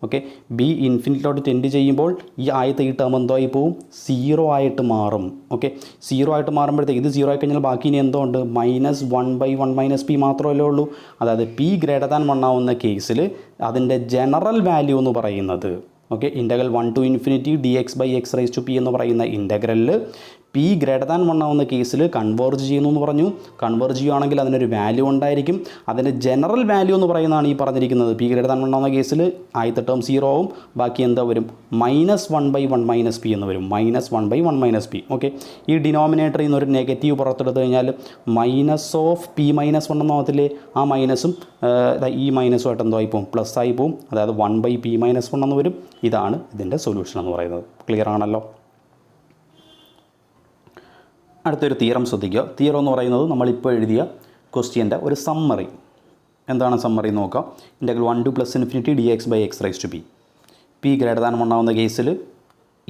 ഓക്കെ, b ഇൻഫിനിറ്റിയിലോട്ട് ടെൻഡ് ചെയ്യുമ്പോൾ ഈ ആദ്യത്തെ ഈ ടേം എന്തോ ആയി പോവും? 0 ആയിട്ട് മാറും. ഓക്കെ, 0 ആയിട്ട് മാറുമ്പോഴത്തേക്ക് ഇത് 0 ആയി കഴിഞ്ഞാൽ ബാക്കി ഇനി എന്തോ ഉണ്ട്? -1/1 - p മാത്രമല്ലേ ഉള്ളൂ. അതായത് p>1 ആവുന്ന കേസിൽ അതിൻ്റെ ജനറൽ വാല്യൂ എന്ന് പറയുന്നത് ഓക്കെ, ഇൻ്റഗ്രൽ 1 to ∞ dx/x⁻p എന്ന് പറയുന്ന ഇൻ്റഗ്രലിൽ പി ഗ്രേറ്റർ ദാൻ 1 ആവുന്ന കേസിൽ കൺവേർജ് ചെയ്യുന്നു എന്ന് പറഞ്ഞു. കൺവേർജ് ചെയ്യുകയാണെങ്കിൽ അതിനൊരു വാല്യൂ ഉണ്ടായിരിക്കും. അതിൻ്റെ ജനറൽ വാല്യൂ എന്ന് പറയുന്നതാണ് ഈ പറഞ്ഞിരിക്കുന്നത്. പി ഗ്രേറ്റർ ദാൻ 1 ആവുന്ന കേസിൽ ആദ്യത്തെ ടേം 0 ആവും. ബാക്കി എന്താ വരും? -1/1 - p എന്ന് വരും. -1/1 - p. ഓക്കെ, ഈ ഡിനോമിനേറ്ററിൽ നിന്ന് ഒരു നെഗറ്റീവ് പുറത്തെടുത്ത് കഴിഞ്ഞാൽ -p-1 എന്നാവത്തില്ലേ? ആ മൈനസും ഈ മൈനസുമായിട്ട് എന്തോ ആയി പോകും? പ്ലസ് ആയി പോകും. അതായത് 1/p-1 എന്ന് വരും. ഇതാണ് ഇതിൻ്റെ സൊല്യൂഷൻ എന്ന് പറയുന്നത്. ക്ലിയർ ആണല്ലോ? അടുത്തൊരു തിയറം ശ്രദ്ധിക്കുക. തിയറം എന്ന് പറയുന്നത് നമ്മളിപ്പോൾ എഴുതിയ ക്വസ്റ്റ്യൻ്റെ ഒരു സമ്മറി. എന്താണ് സമ്മറി നോക്കാം. Integral 1 to +∞ dx/x⁻p. P greater than 1 ആവുന്ന കേസിൽ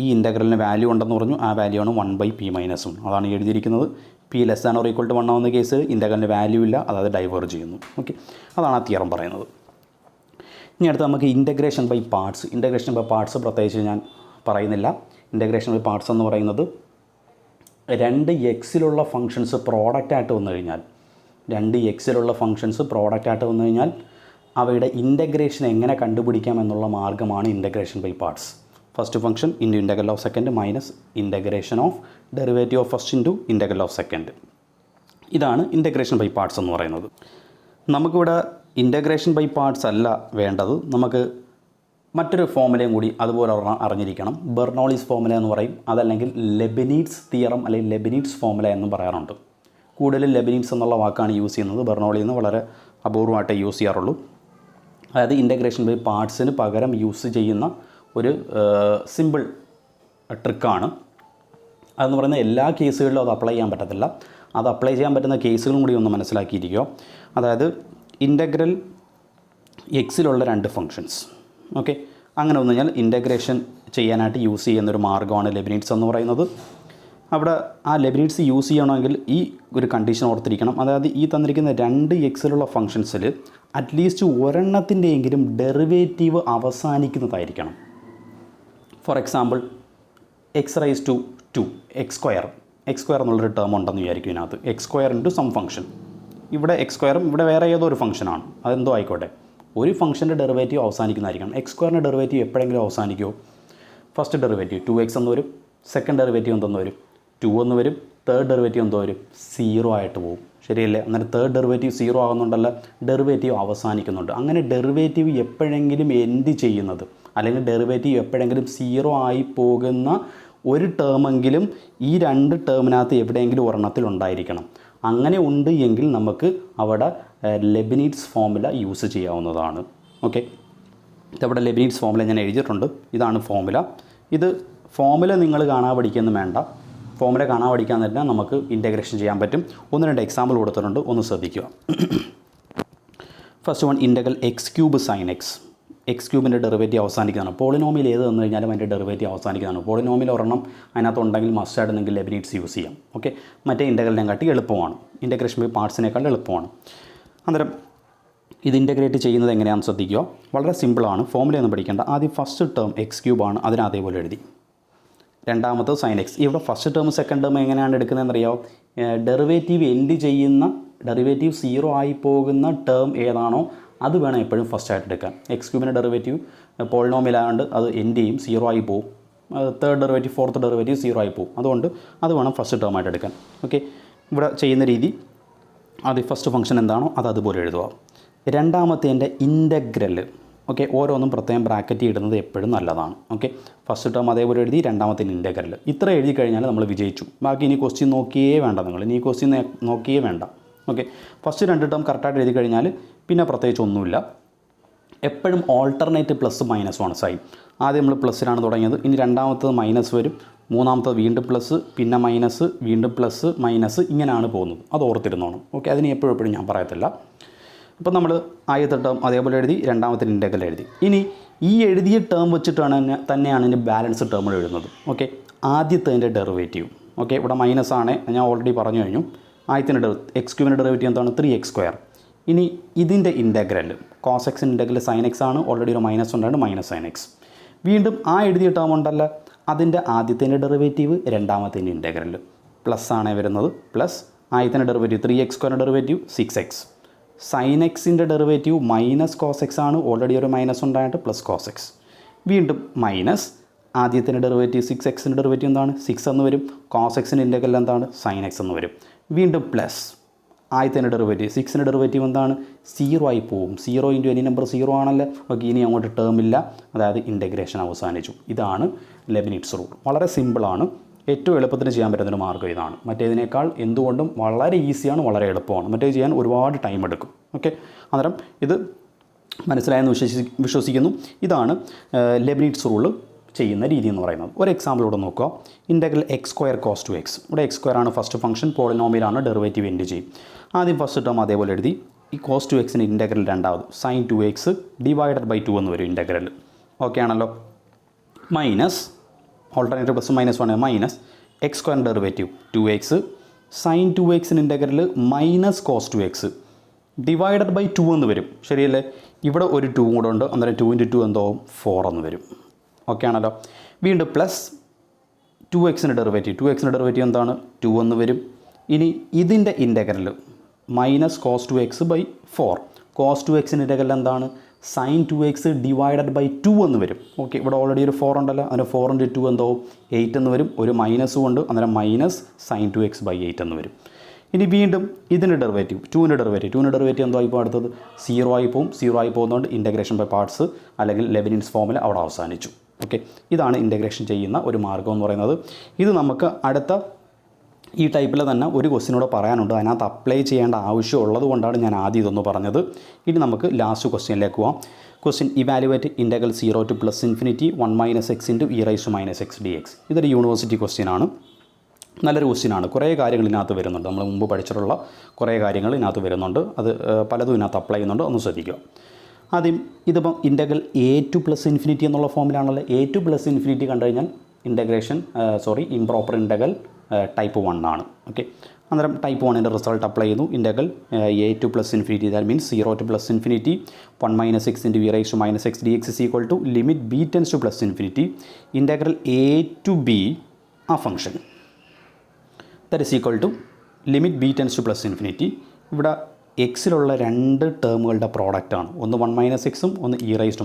ഈ ഇൻ്റഗ്രലിന് വാല്യൂ ഉണ്ടെന്ന് പറഞ്ഞു. ആ വാല്യൂ ആണ് 1/p-1. അതാണ് എഴുതിയിരിക്കുന്നത്. P less than or equal to 1 ആവുന്ന കേസിൽ ഇൻ്റഗ്രലിന് വാല്യൂ ഇല്ല, അതായത് ഡൈവേർജ് ചെയ്യുന്നു. ഓക്കെ, അതാണ് ആ തിയറം പറയുന്നത്. ഇനി അടുത്ത് നമുക്ക് integration by parts. Integration by parts പ്രത്യേകിച്ച് ഞാൻ പറയുന്നില്ല. ഇൻ്റഗ്രേഷൻ ബൈ പാർട്സ് എന്ന് പറയുന്നത് 2 എക്സിലുള്ള ഫങ്ഷൻസ് പ്രോഡക്റ്റായിട്ട് വന്നു കഴിഞ്ഞാൽ 2 എക്സിലുള്ള ഫങ്ഷൻസ് പ്രോഡക്റ്റായിട്ട് വന്നു കഴിഞ്ഞാൽ അവയുടെ ഇൻ്റഗ്രേഷൻ എങ്ങനെ കണ്ടുപിടിക്കാം എന്നുള്ള മാർഗ്ഗമാണ് integration by parts. First function into integral of second minus integration of derivative of first into integral of second. ഇതാണ് ഇൻ്റഗ്രേഷൻ ബൈ പാർട്സ് എന്ന് പറയുന്നത്. നമുക്കിവിടെ ഇൻ്റഗ്രേഷൻ ബൈ പാർട്സ് അല്ല വേണ്ടത്. നമുക്ക് മറ്റൊരു ഫോമുലയും കൂടി അതുപോലെ അറിഞ്ഞിരിക്കണം. ബെർണോളിസ് ഫോമുല എന്ന് പറയും. അതല്ലെങ്കിൽ ലെബനീഡ്സ് തിയറം അല്ലെങ്കിൽ ലെബനീഡ്സ് ഫോമുല എന്നും പറയാറുണ്ട്. കൂടുതലും ലെബനീഡ്സ് എന്നുള്ള വാക്കാണ് യൂസ് ചെയ്യുന്നത്. ബെർണോളിയിൽ നിന്ന് വളരെ അപൂർവമായിട്ടേ യൂസ് ചെയ്യാറുള്ളൂ. അതായത് ഇൻ്റഗ്രേഷൻ ബൈ പാർട്സിന് പകരം യൂസ് ചെയ്യുന്ന ഒരു സിമ്പിൾ ട്രിക്കാണ്. അതെന്ന് പറയുന്നത് എല്ലാ കേസുകളിലും അത് അപ്ലൈ ചെയ്യാൻ പറ്റത്തില്ല. അത് അപ്ലൈ ചെയ്യാൻ പറ്റുന്ന കേസുകളും കൂടി ഒന്ന് മനസ്സിലാക്കിയിരിക്കുക. അതായത് ഇൻ്റഗ്രൽ എക്സിലുള്ള 2 ഫങ്ഷൻസ്. ഓക്കെ, അങ്ങനെ വന്നു കഴിഞ്ഞാൽ ഇൻ്റഗ്രേഷൻ ചെയ്യാനായിട്ട് യൂസ് ചെയ്യുന്നൊരു മാർഗ്ഗമാണ് ലെബനീഡ്സ് എന്ന് പറയുന്നത്. അവിടെ ആ ലെബനീഡ്സ് യൂസ് ചെയ്യണമെങ്കിൽ ഈ ഒരു കണ്ടീഷൻ ഓർത്തിരിക്കണം. അതായത് ഈ തന്നിരിക്കുന്ന 2 എക്സിലുള്ള ഫങ്ഷൻസിൽ അറ്റ്ലീസ്റ്റ് ഒരെണ്ണത്തിൻ്റെയെങ്കിലും ഡെറിവേറ്റീവ് അവസാനിക്കുന്നതായിരിക്കണം. ഫോർ എക്സാമ്പിൾ x⁻², x² എന്നുള്ളൊരു ടേം ഉണ്ടെന്ന് വിചാരിക്കും. ഇതിനകത്ത് x² ഇൻറ്റു സം ഫംഗ്ഷൻ. ഇവിടെ x²ഉം ഇവിടെ വേറെ ഏതോ ഒരു ഫംഗ്ഷനാണ്. അതെന്തോ ആയിക്കോട്ടെ, ഒരു ഫംഗ്ഷൻ്റെ ഡെറിവേറ്റീവ് അവസാനിക്കുന്നതായിരിക്കണം. x² ഡെറിവേറ്റീവ് എപ്പോഴെങ്കിലും അവസാനിക്കുമോ? ഫസ്റ്റ് ഡെറിവേറ്റീവ് 2x എന്ന് വരും. സെക്കൻഡ് ഡെറിവേറ്റീവ് എന്തെന്ന് വരും? 2 എന്ന് വരും. തേർഡ് ഡെറിവേറ്റീവ് എന്തോ വരും? 0 ആയിട്ട് പോകും. ശരിയല്ലേ? അന്നേരം തേർഡ് ഡെറിവേറ്റീവ് 0 ആകുന്നുണ്ടല്ല, ഡെറിവേറ്റീവ് അവസാനിക്കുന്നുണ്ട്. അങ്ങനെ ഡെറിവേറ്റീവ് എപ്പോഴെങ്കിലും എൻഡ് ചെയ്യുന്നത് അല്ലെങ്കിൽ ഡെറിവേറ്റീവ് എപ്പോഴെങ്കിലും 0 ആയി പോകുന്ന ഒരു ടേമെങ്കിലും ഈ 2 ടേമിനകത്ത് എവിടെയെങ്കിലും ഒരെണ്ണത്തിൽ ഉണ്ടായിരിക്കണം. അങ്ങനെ ഉണ്ട് എങ്കിൽ നമുക്ക് അവിടെ ലെബനീഡ്സ് ഫോമുല യൂസ് ചെയ്യാവുന്നതാണ്. ഓക്കെ, ഇതവിടെ ലെബനീഡ്സ് ഫോമുല ഞാൻ എഴുതിയിട്ടുണ്ട്. ഇതാണ് ഫോമുല. ഇത് ഫോമുല നിങ്ങൾ കാണാൻ പഠിക്കുകയൊന്നും വേണ്ട. ഫോമുല കാണാൻ പഠിക്കാൻ തന്നെ നമുക്ക് ഇൻ്റഗ്രേഷൻ ചെയ്യാൻ പറ്റും. 1-2 എക്സാമ്പിൾ കൊടുത്തിട്ടുണ്ട്, ഒന്ന് ശ്രദ്ധിക്കുക. First one integral x³ sin x. x³ derivative അവസാനിക്കുന്നതാണ്. പോളിനോമിയൽ ഏത് തന്നു കഴിഞ്ഞാലും അതിൻ്റെ ഡെറിവേറ്റീവ് അവസാനിക്കുന്നതാണ്. പോളിനോമിയൽ ഒരെണ്ണം അതിനകത്ത് ഉണ്ടെങ്കിൽ മസ്റ്റായിട്ട് നിങ്ങൾക്ക് ലെബനീഡ്സ് യൂസ് ചെയ്യാം. ഓക്കെ, മറ്റേ ഇൻ്റഗ്രലിനെ കാട്ടി എളുപ്പമാണ്. ഇൻ്റഗ്രേഷൻ ബൈ പാർട്സിനേക്കാൾ എളുപ്പമാണ്. അന്നേരം ഇത് ഇൻ്റഗ്രേറ്റ് ചെയ്യുന്നത് എങ്ങനെയാണെന്ന് ശ്രദ്ധിക്കുക. വളരെ സിമ്പിളാണ്. ഫോമുലയൊന്നും പഠിക്കേണ്ട. ആദ്യം ഫസ്റ്റ് ടേം x³ ആണ്, അതിന് അതേപോലെ എഴുതി. രണ്ടാമത്തെ sin x. ഇവിടെ ഫസ്റ്റ് ടേം സെക്കൻഡ് ടേം എങ്ങനെയാണ് എടുക്കുന്നതെന്നറിയാമോ? ഡെറിവേറ്റീവ് എൻഡ് ചെയ്യുന്ന ഡെറിവേറ്റീവ് 0 ആയി പോകുന്ന ടേം ഏതാണോ അത് വേണം എപ്പോഴും ഫസ്റ്റായിട്ട് എടുക്കാൻ. x³ ഡെറിവേറ്റീവ് പോളിനോമിയലായതുകൊണ്ട് അത് എൻഡ് ചെയ്യും, 0 ആയി പോകും. തേർഡ് ഡെറിവേറ്റീവ് ഫോർത്ത് ഡെറിവേറ്റീവ് 0 ആയി പോകും. അതുകൊണ്ട് അത് വേണം ഫസ്റ്റ് ടേമായിട്ട് എടുക്കാൻ. ഓക്കെ, ഇവിടെ ചെയ്യുന്ന രീതി ആദ്യം ഫസ്റ്റ് ഫംഗ്ഷൻ എന്താണോ അത് അതുപോലെ എഴുതുക. രണ്ടാമത്തേൻ്റെ ഇൻ്റഗ്രൽ. ഓക്കെ, ഓരോന്നും പ്രത്യേകം ബ്രാക്കറ്റ് ഇടുന്നത് എപ്പോഴും നല്ലതാണ്. ഓക്കെ, ഫസ്റ്റ് ടേം അതേപോലെ എഴുതി, രണ്ടാമത്തെ ഇൻ്റഗ്രൽ. ഇത്ര എഴുതി കഴിഞ്ഞാൽ നമ്മൾ വിജയിച്ചു. ബാക്കി ഇനി ക്വസ്റ്റ്യൻ നോക്കിയേ വേണ്ട. നിങ്ങൾ ഇനി ക്വസ്റ്റ്യൻ നോക്കിയേ വേണ്ട. ഓക്കെ, ഫസ്റ്റ് 2 ടേം കറക്റ്റായിട്ട് എഴുതി കഴിഞ്ഞാൽ പിന്നെ പ്രത്യേകിച്ച് ഒന്നുമില്ല. എപ്പോഴും ഓൾട്ടർനേറ്റ് പ്ലസ് മൈനസുമാണ് സൈൻ. ആദ്യം നമ്മൾ പ്ലസ്സിലാണ് തുടങ്ങിയത്. ഇനി രണ്ടാമത്തത് മൈനസ് വരും, മൂന്നാമത്തത് വീണ്ടും പ്ലസ്, പിന്നെ മൈനസ്, വീണ്ടും പ്ലസ്, മൈനസ്, ഇങ്ങനെയാണ് പോകുന്നത്. അത് ഓർത്തിരുന്നോണം. ഓക്കെ, അതിന് എപ്പോഴും ഞാൻ പറയത്തില്ല. അപ്പോൾ നമ്മൾ ആദ്യത്തെ ടേം അതേപോലെ എഴുതി, രണ്ടാമത്തെ ഇൻ്റഗ്രൽ എഴുതി. ഇനി ഈ എഴുതിയ ടേം വെച്ചിട്ടാണ് തന്നെയാണ് ഇതിൻ്റെ ബാലൻസ് ടേമുകൾ എഴുതുന്നത്. ഓക്കെ, ആദ്യത്തെ ഡെറിവേറ്റീവ്. ഓക്കെ, ഇവിടെ മൈനസ് ആണ്, ഞാൻ ഓൾറെഡി പറഞ്ഞു കഴിഞ്ഞു. ആദ്യത്തിൻ്റെ x³ ഡെറിവേറ്റീവ് എന്താണ്? 3x². ഇനി ഇതിൻ്റെ integral cos x integral sin x ആണ്. ഓൾറെഡി ഒരു മൈനസ് ഉണ്ടാണ്, മൈനസ് sin x. വീണ്ടും ആ എഴുതിയ ടേം ഉണ്ടല്ലോ, അതിൻ്റെ ആദ്യത്തിൻ്റെ ഡെറിവേറ്റീവ്, രണ്ടാമത്തിൻ്റെ ഇൻ്റഗ്രൽ പ്ലസ് ആണ് വരുന്നത്. പ്ലസ് ആദ്യത്തിൻ്റെ derivative 3x² derivative 6x. sin x derivative minus cos x ആണ്. ഓൾറെഡി ഒരു മൈനസ് ഉണ്ടായിട്ട് പ്ലസ് cos x. വീണ്ടും മൈനസ് ആദ്യത്തിൻ്റെ ഡെറിവേറ്റീവ് 6x ഡെറിവേറ്റീവ് എന്താണ് 6 എന്ന് വരും. കോസ് എക്സിൻ്റെ ഇൻ്റഗ്രൽ എന്താണ് sin x എന്ന് വരും. വീണ്ടും പ്ലസ് ആദ്യത്തിൻ്റെ ഡെറിവേറ്റീവ് 6ൻ്റെ ഡെറിവേറ്റീവ് എന്താണ് 0 ആയി പോവും. 0 × എനി നമ്പർ 0 ആണല്ലോ. ഓക്കെ, ഇനി അങ്ങോട്ട് ടേം ഇല്ല, അതായത് ഇൻ്റഗ്രേഷൻ അവസാനിച്ചു. ഇതാണ് ലെബനിറ്റ്സ് റൂൾ. വളരെ സിമ്പിളാണ്. ഏറ്റവും എളുപ്പത്തിന് ചെയ്യാൻ പറ്റുന്നൊരു മാർഗ്ഗം ഇതാണ്. മറ്റേതിനേക്കാൾ എന്തുകൊണ്ടും വളരെ ഈസിയാണ്, വളരെ എളുപ്പമാണ്. മറ്റേത് ചെയ്യാൻ ഒരുപാട് ടൈം എടുക്കും. ഓക്കെ, അന്നേരം ഇത് മനസ്സിലായെന്ന് വിശ്വസിക്കുന്നു. ഇതാണ് ലെബനിറ്റ്സ് റൂൾ ചെയ്യുന്ന രീതി എന്ന് പറയുന്നത്. ഒരു എക്സാമ്പിൾ ഇവിടെ നോക്കുക. Integral x² cos 2x. ഇവിടെ x² ആണ് ഫസ്റ്റ് ഫംഗ്ഷൻ, പോളിനോമിയലാണ്, ഡെറിവേറ്റീവ് എൻഡ് ചെയ്യും. ആദ്യം ഫസ്റ്റ് ടേം അതേപോലെ എഴുതി. ഈ cos 2xൻ്റെ ഇൻ്റഗ്രൽ രണ്ടാമത് sin 2x /2 എന്ന് വരും ഇൻ്റഗ്രൽ. ഓക്കെ ആണല്ലോ. Minus alternative plus -1 minus x² derivative 2x sin 2xൻ്റെ ഇൻ്റഗ്രൽ മൈനസ് cos 2x /2 എന്ന് വരും. ശരിയല്ലേ? ഇവിടെ ഒരു 2 കൂടെ ഉണ്ട്. അന്നേരം 2 × 2 എന്തോ 4 എന്ന് വരും. ഓക്കെ ആണല്ലോ. വീണ്ടും പ്ലസ് 2xൻ്റെ ഡെറിവേറ്റീവ് എന്താണ് 2 എന്ന് വരും. ഇനി ഇതിൻ്റെ integral minus cos 2x/4. cos 2xൻ്റെ ഇൻ്റഗ്രൽ എന്താണ് sin 2x /2 എന്ന് വരും. ഓക്കെ, ഇവിടെ ഓൾറെഡി ഒരു 4 ഉണ്ടല്ലോ. അതിന് 4 × 2 എന്തോ 8 എന്ന് വരും. ഒരു മൈനസും ഉണ്ട്. അന്നേരം മൈനസ് sin 2x/8 എന്ന് വരും. ഇനി വീണ്ടും ഇതിൻ്റെ ഡെറിവേറ്റീവ് 2ൻ്റെ ഡെറിവേറ്റീവ് എന്തോ ഇപ്പോൾ അടുത്തത് 0 ആയി പോകും. 0 ആയി പോകുന്നതുകൊണ്ട് ഇൻ്റഗ്രേഷൻ ബൈ പാർട്സ് അല്ലെങ്കിൽ ലെബനിറ്റ്സ് ഫോമിൽ അവിടെ അവസാനിച്ചു. ഓക്കെ, ഇതാണ് ഇൻ്റഗ്രേഷൻ ചെയ്യുന്ന ഒരു മാർഗ്ഗം എന്ന് പറയുന്നത്. ഇത് നമുക്ക് അടുത്ത ഈ ടൈപ്പിൽ തന്നെ ഒരു ക്വസ്റ്റ്യനോട് പറയാനുണ്ട്. അതിനകത്ത് അപ്ലൈ ചെയ്യേണ്ട ആവശ്യമുള്ളത് കൊണ്ടാണ് ഞാൻ ആദ്യം ഇതൊന്ന് പറഞ്ഞത്. ഇനി നമുക്ക് ലാസ്റ്റ് ക്വസ്റ്റ്യനിലേക്ക് പോകാം. Question evaluate integral 0 to +∞ 1 - x × e⁻⁻x dx. ഇതൊരു യൂണിവേഴ്സിറ്റി ക്വസ്റ്റ്യനാണ്. നല്ലൊരു ക്വസ്റ്റ്യനാണ്. കുറേ കാര്യങ്ങൾ ഇതിനകത്ത് വരുന്നുണ്ട്. നമ്മൾ മുമ്പ് പഠിച്ചിട്ടുള്ള കുറേ കാര്യങ്ങൾ ഇതിനകത്ത് വരുന്നുണ്ട്. അത് പലതും ഇതിനകത്ത് അപ്ലൈ ചെയ്യുന്നുണ്ട്. ഒന്ന് ശ്രദ്ധിക്കുക. ആദ്യം ഇതിപ്പം ഇൻ്റഗ്രൽ a to +∞ എന്നുള്ള ഫോമിലാണല്ലോ. a to +∞ കണ്ടു കഴിഞ്ഞാൽ ഇൻ്റഗ്രേഷൻ ഇംപ്രോപ്പർ ഇൻ്റഗ്രൽ ടൈപ്പ് 1 ആണ്. ഓക്കെ, അന്നേരം ടൈപ്പ് 1ൻ്റെ റിസൾട്ട് അപ്ലൈ ചെയ്യുന്നു. Integral a to +∞, that means 0 to +∞ 1 - x × e⁻⁻x dx is equal to limit b tends to +∞ integral a to b ആ function that is equal to limit b tends to +∞. ഇവിടെ എക്സിലുള്ള രണ്ട് ടേമുകളുടെ പ്രോഡക്റ്റാണ്. ഒന്ന് 1 - x ഒന്ന് e⁻⁻x.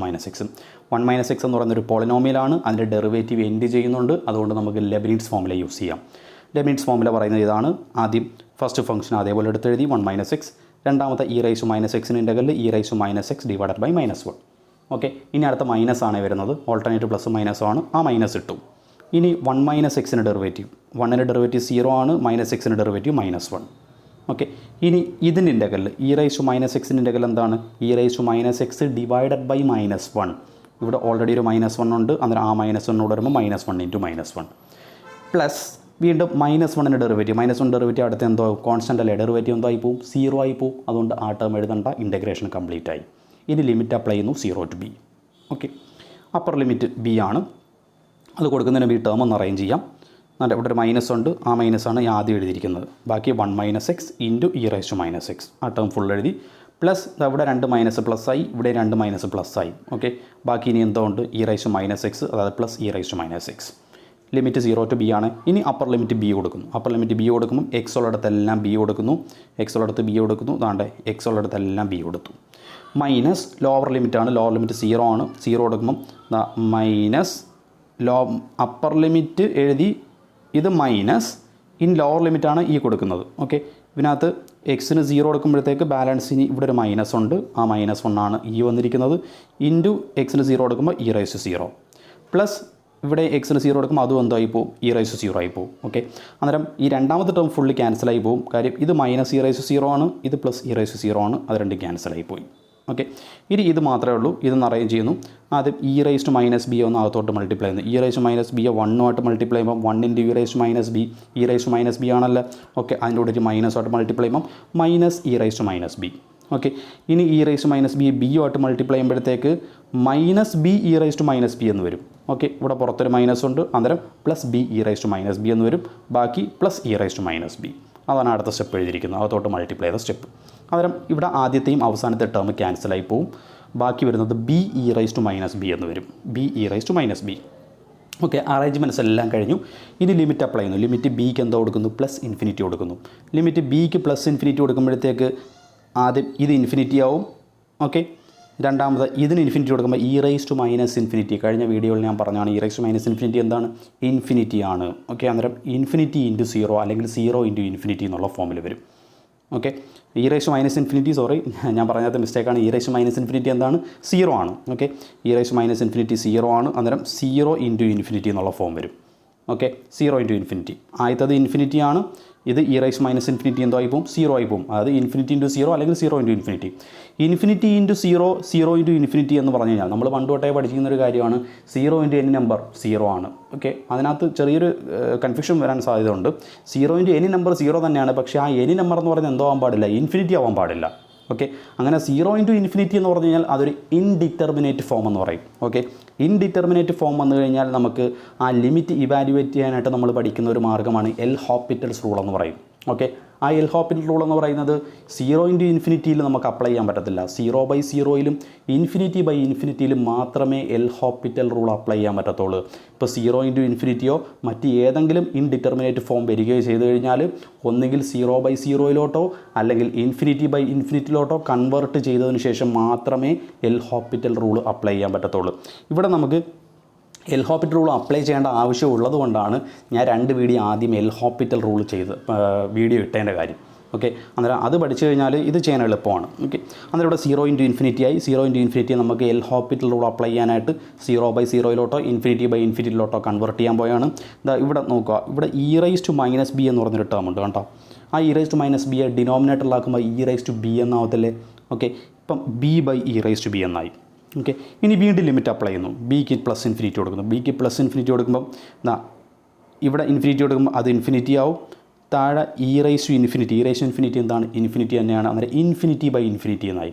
1 - x എന്ന് പറയുന്നൊരു പോളിനോമിയലാണ്. അതിൻ്റെ ഡെറിവേറ്റീവ് എൻഡ് ചെയ്യുന്നുണ്ട്. അതുകൊണ്ട് നമുക്ക് ലെബനിറ്റ്സ് ഫോമുല യൂസ് ചെയ്യാം. ലെബനിറ്റ്സ് ഫോമുല പറയുന്നത് ഇതാണ്. ആദ്യം ഫസ്റ്റ് ഫംഗ്ഷൻ അതേപോലെ എടുത്തെഴുതി 1 - x. രണ്ടാമത്തെ e⁻⁻xൻ്റെ ഇൻ്റഗ്രൽ e⁻⁻x /-1. ഓക്കെ, ഇനി അടുത്ത മൈനസ് ആണ് വരുന്നത്. ഓൾട്ടർനേറ്റീവ് പ്ലസ് മൈനസ് ആണ്. ആ മൈനസ് ഇട്ടു. ഇനി 1 - xൻ്റെ ഡെറിവേറ്റീവ് 1ൻ്റെ ഡെറിവേറ്റീവ് 0 ആണ്. -xൻ്റെ ഡെറിവേറ്റീവ് -1. ഓക്കെ, ഇനി ഇതിൻ്റെ ഇൻ്റഗ്രൽ e⁻⁻xൻ്റെ ഇൻ്റഗ്രൽ എന്താണ് e⁻⁻x /-1. ഇവിടെ ഓൾറെഡി ഒരു -1 ഉണ്ട്. അന്നേരം ആ -1 വരുമ്പോൾ -1 × -1 പ്ലസ് വീണ്ടും -1ൻ്റെ ഡെറിവേറ്റീവ് 1 ഡെറിവേറ്റീവ് അടുത്ത് എന്തോ കോൺസ്റ്റൻ്റ് അല്ലേ, ഡെറിവേറ്റീവ് എന്തോ ആയി പോവും 0 ആയി പോവും. അതുകൊണ്ട് ആ ടേം എഴുതേണ്ട, ഇൻ്റഗ്രേഷൻ കംപ്ലീറ്റ് ആയി. ഇനി ലിമിറ്റ് അപ്ലൈ ചെയ്യുന്നു 0 to b. Okay, upper limit b ആണ്. അത് കൊടുക്കുന്നതിന് ഈ ടേം ഒന്ന് അറേഞ്ച് ചെയ്യാം. നല്ല ഇവിടെ ഒരു മൈനസ് ഉണ്ട്. ആ മൈനസാണ് ഞാൻ ആദ്യം എഴുതിയിരിക്കുന്നത്. ബാക്കി 1 - x × e⁻⁻x ആ ടേം ഫുൾ എഴുതി. പ്ലസ് ഇവിടെ 2 മൈനസ് പ്ലസ് ആയി, ഇവിടെ 2 മൈനസ് പ്ലസ് ആയി. ഓക്കെ, ബാക്കി ഇനി എന്തോ ഉണ്ട് e⁻⁻x, അതായത് plus e⁻⁻x. Limit 0 to b ആണ്. ഇനി അപ്പർ ലിമിറ്റ് b കൊടുക്കുന്നു. അപ്പർ ലിമിറ്റ് b കൊടുക്കുമ്പോൾ x ഉള്ളിടത്തെല്ലാം b കൊടുക്കുന്നു. x ഉള്ളിടത്ത് b കൊടുക്കുന്നു. അതാണ്ട് x ഉള്ളിടത്തെല്ലാം b കൊടുത്തു. മൈനസ് ലോവർ ലിമിറ്റാണ്. ലോവർ ലിമിറ്റ് 0 ആണ്. 0 കൊടുക്കുമ്പം മൈനസ് അപ്പർ ലിമിറ്റ് എഴുതി. ഇത് മൈനസ് ഇൻ ലോവർ ലിമിറ്റാണ് ഈ കൊടുക്കുന്നത്. ഓക്കെ, ഇതിനകത്ത് എക്സിന് 0 കൊടുക്കുമ്പോഴത്തേക്ക് ബാലൻസിന് ഇവിടെ ഒരു മൈനസ് ഉണ്ട്. ആ -1 ആണ് ഈ വന്നിരിക്കുന്നത്. ഇൻറ്റു എക്സിന് 0 കൊടുക്കുമ്പോൾ e⁻0 പ്ലസ് ഇവിടെ എക്സിന് 0 കൊടുക്കുമ്പോൾ അതും എന്തായി പോവും e⁻0 ആയി പോവും. ഓക്കെ, അന്നേരം ഈ രണ്ടാമത്തെ ടേം ഫുള്ളി ക്യാൻസലായി പോവും. കാര്യം ഇത് -e⁻0 ആണ്, ഇത് പ്ലസ് e⁻0 ആണ്. അത് രണ്ടും ക്യാൻസലായി പോയി. ഓക്കെ, ഇനി ഇത് മാത്രമേ ഉള്ളൂ. ഇതൊന്ന് അറേഞ്ച് ചെയ്യുന്നു. ആദ്യം e⁻⁻b ഒന്ന് അകത്തോട്ട് മൾട്ടിപ്ലൈ ചെയ്യുന്നു. e⁻⁻b 1 മൾട്ടിപ്ലൈ ചെയ്യുമ്പോൾ 1 × e⁻⁻b ആണല്ലോ. ഓക്കെ, അതിൻ്റെ കൂടെ ഒരു മൈനസായിട്ട് മൾട്ടിപ്ലൈ ചെയ്യുമ്പോൾ -e⁻⁻b. ഓക്കെ, ഇനി e⁻⁻b b മൾട്ടിപ്ലൈ ചെയ്യുമ്പോഴത്തേക്ക് -b e⁻⁻b എന്ന് വരും. ഓക്കെ, ഇവിടെ പുറത്തൊരു മൈനസ് ഉണ്ട്. അന്നേരം പ്ലസ് b e⁻⁻b എന്ന് വരും. ബാക്കി പ്ലസ് e⁻⁻b. അതാണ് അടുത്ത സ്റ്റെപ്പ് എഴുതിയിരിക്കുന്നത്, അകത്തോട്ട് മൾട്ടിപ്ലൈ ചെയ്ത സ്റ്റെപ്പ്. അന്നേരം ഇവിടെ ആദ്യത്തെയും അവസാനത്തെ ടേം ക്യാൻസലായി പോവും. ബാക്കി വരുന്നത് b e⁻⁻b എന്ന് വരും. b e⁻⁻b. ഓക്കെ, അറേഞ്ച്മെൻറ്റ്സ് എല്ലാം കഴിഞ്ഞു. ഇനി ലിമിറ്റ് അപ്ലൈ ചെയ്യുന്നു. ലിമിറ്റ് ബിക്ക് എന്തോ കൊടുക്കുന്നു +∞ കൊടുക്കുന്നു. ലിമിറ്റ് ബിക്ക് +∞ കൊടുക്കുമ്പോഴത്തേക്ക് ആദ്യം ഇത് ഇൻഫിനിറ്റി ആവും. ഓക്കെ, രണ്ടാമത് ഇതിന് ഇൻഫിനിറ്റി കൊടുക്കുമ്പോൾ e raise to minus infinity, കഴിഞ്ഞ വീഡിയോയിൽ ഞാൻ പറഞ്ഞാണ് e raise to minus infinity എന്താണ്, ഇൻഫിനിറ്റി ആണ്. ഓക്കെ, അന്നേരം ഇൻഫിനിറ്റി ഇൻറ്റു 0 അല്ലെങ്കിൽ 0 ഇൻറ്റു ഇൻഫിനിറ്റി എന്നുള്ള ഫോമിൽ വരും. Okay, e raise to minus infinity, sorry ഞാൻ പറഞ്ഞാത്ത മിസ്റ്റേക്കാണ്, e raise to minus infinity എന്താണ്, 0 ആണ്. Okay, e raise to minus infinity 0 ആണ്, അന്നേരം 0 ഇൻറ്റു ഇൻഫിനിറ്റി എന്നുള്ള ഫോം വരും. ഓക്കെ, 0 ഇൻറ്റു ഇൻഫിനിറ്റി, ആദ്യത്തത് ഇൻഫിനിറ്റി ആണ്, ഇത് ഇ റൈസ് മൈനസ് ഇൻഫിനിറ്റി എന്തോ ആയി പോകും, 0 ആയി പോകും. അതായത് ഇൻഫിനിറ്റി ഇൻറ്റു 0 അല്ലെങ്കിൽ 0 into infinity. Infinity into 0, 0 into infinity എന്ന് പറഞ്ഞു കഴിഞ്ഞാൽ നമ്മൾ പണ്ട് തൊട്ടേ പഠിക്കുന്ന ഒരു കാര്യമാണ്, 0 ഇൻറ്റു എനി നമ്പർ 0 ആണ്. ഓക്കെ, അതിനകത്ത് ചെറിയൊരു കൺഫ്യൂഷൻ വരാൻ സാധ്യതയുണ്ട്. 0 ഇൻറ്റു എനി നമ്പർ 0 തന്നെയാണ്, പക്ഷേ ആ എനി നമ്പർ എന്ന് പറഞ്ഞാൽ എന്തോ ആവാൻ പാടില്ല, ഇൻഫിനിറ്റി ആവാൻ പാടില്ല. ഓക്കെ, അങ്ങനെ 0 ഇൻറ്റു ഇൻഫിനിറ്റി എന്ന് പറഞ്ഞു കഴിഞ്ഞാൽ അതൊരു ഇൻഡിറ്റർമിനേറ്റ് ഫോം എന്ന് പറയും. ഓക്കെ, ഇൻഡിറ്റർമിനേറ്റ് ഫോം വന്നു കഴിഞ്ഞാൽ നമുക്ക് ആ ലിമിറ്റ് ഇവാലുവേറ്റ് ചെയ്യാനായിട്ട് നമ്മൾ പഠിക്കുന്ന ഒരു മാർഗ്ഗമാണ് എൽ ഹോപ്പിറ്റൽസ് റൂൾ എന്ന് പറയും. ഓക്കെ, ആ എൽ ഹോപ്പിറ്റൽ റൂൾ എന്ന് പറയുന്നത് 0 ഇൻറ്റു ഇൻഫിനിറ്റിയിൽ നമുക്ക് അപ്ലൈ ചെയ്യാൻ പറ്റത്തില്ല, 0/0യിലും ഇൻഫിനിറ്റി ബൈ ഇൻഫിനിറ്റിയിലും മാത്രമേ എൽ ഹോപ്പിറ്റൽ റൂൾ അപ്ലൈ ചെയ്യാൻ പറ്റത്തുള്ളൂ. ഇപ്പോൾ 0 ഇൻറ്റു ഇൻഫിനിറ്റിയോ മറ്റ് ഏതെങ്കിലും ഇൻഡിറ്റർമിനേറ്റ് ഫോം വരികയോ ചെയ്തു കഴിഞ്ഞാൽ ഒന്നുകിൽ 0/0യിലോട്ടോ അല്ലെങ്കിൽ ഇൻഫിനിറ്റി ബൈ ഇൻഫിനിറ്റിയിലോട്ടോ കൺവേർട്ട് ചെയ്തതിന് ശേഷം മാത്രമേ എൽ ഹോപ്പിറ്റൽ റൂൾ അപ്ലൈ ചെയ്യാൻ പറ്റത്തുള്ളൂ. ഇവിടെ നമുക്ക് എൽ ഹോപ്പിറ്റൽ റൂൾ അപ്ലൈ ചെയ്യേണ്ട ആവശ്യമുള്ളത് കൊണ്ടാണ് ഞാൻ 2 വീഡിയോ ആദ്യം എൽ ഹോപ്പിറ്റൽ റൂൾ വീഡിയോ ഇട്ടതിൻ്റെ കാര്യം. ഓക്കെ, അന്നേരം അത് പഠിച്ചു കഴിഞ്ഞാൽ ഇത് ചെയ്യാൻ എളുപ്പമാണ്. ഓക്കെ, അന്നേരം ഇവിടെ 0 ഇൻറ്റു ഇൻഫിനിറ്റി ആയി, 0 ഇൻറ്റു ഇൻഫിനിറ്റി നമുക്ക് എൽ ഹോപ്പിറ്റൽ റൂൾ അപ്ലൈ ചെയ്യാനായിട്ട് 0/0യിലോട്ടോ ഇൻഫിനിറ്റി ബൈ ഇൻഫിനിറ്റിയിലോട്ടോ കൺവേർട്ട് ചെയ്യാൻ പോയാണ്. ഇതാ ഇവിടെ നോക്കുക, ഇവിടെ e raise to minus b എന്ന് പറഞ്ഞൊരു ടേം ഉണ്ട് കേട്ടോ. ആ ഇ റൈസ് ടു മൈനസ് ബിയെ ഡിനോമിനേറ്ററിലാക്കുമ്പോൾ ഇ റൈസ് ടു ബി എന്നാവത്തില്ലേ. ഓക്കെ, ഇപ്പം b by e raise to b എന്നായി. ഓക്കെ, ഇനി വീണ്ടും ലിമിറ്റ് അപ്ലൈ ചെയ്യുന്നു, ബിക്ക് പ്ലസ് ഇൻഫിനിറ്റി കൊടുക്കുന്നു. ബിക്ക് പ്ലസ് ഇൻഫിനിറ്റി കൊടുക്കുമ്പം ഇവിടെ ഇൻഫിനിറ്റി കൊടുക്കുമ്പോൾ അത് ഇൻഫിനിറ്റി ആവും, താഴെ e raise to infinity, e raise to infinity എന്താണ്, ഇൻഫിനിറ്റി തന്നെയാണ്. അന്നേരം ഇൻഫിനിറ്റി ബൈ ഇൻഫിനിറ്റി എന്നായി.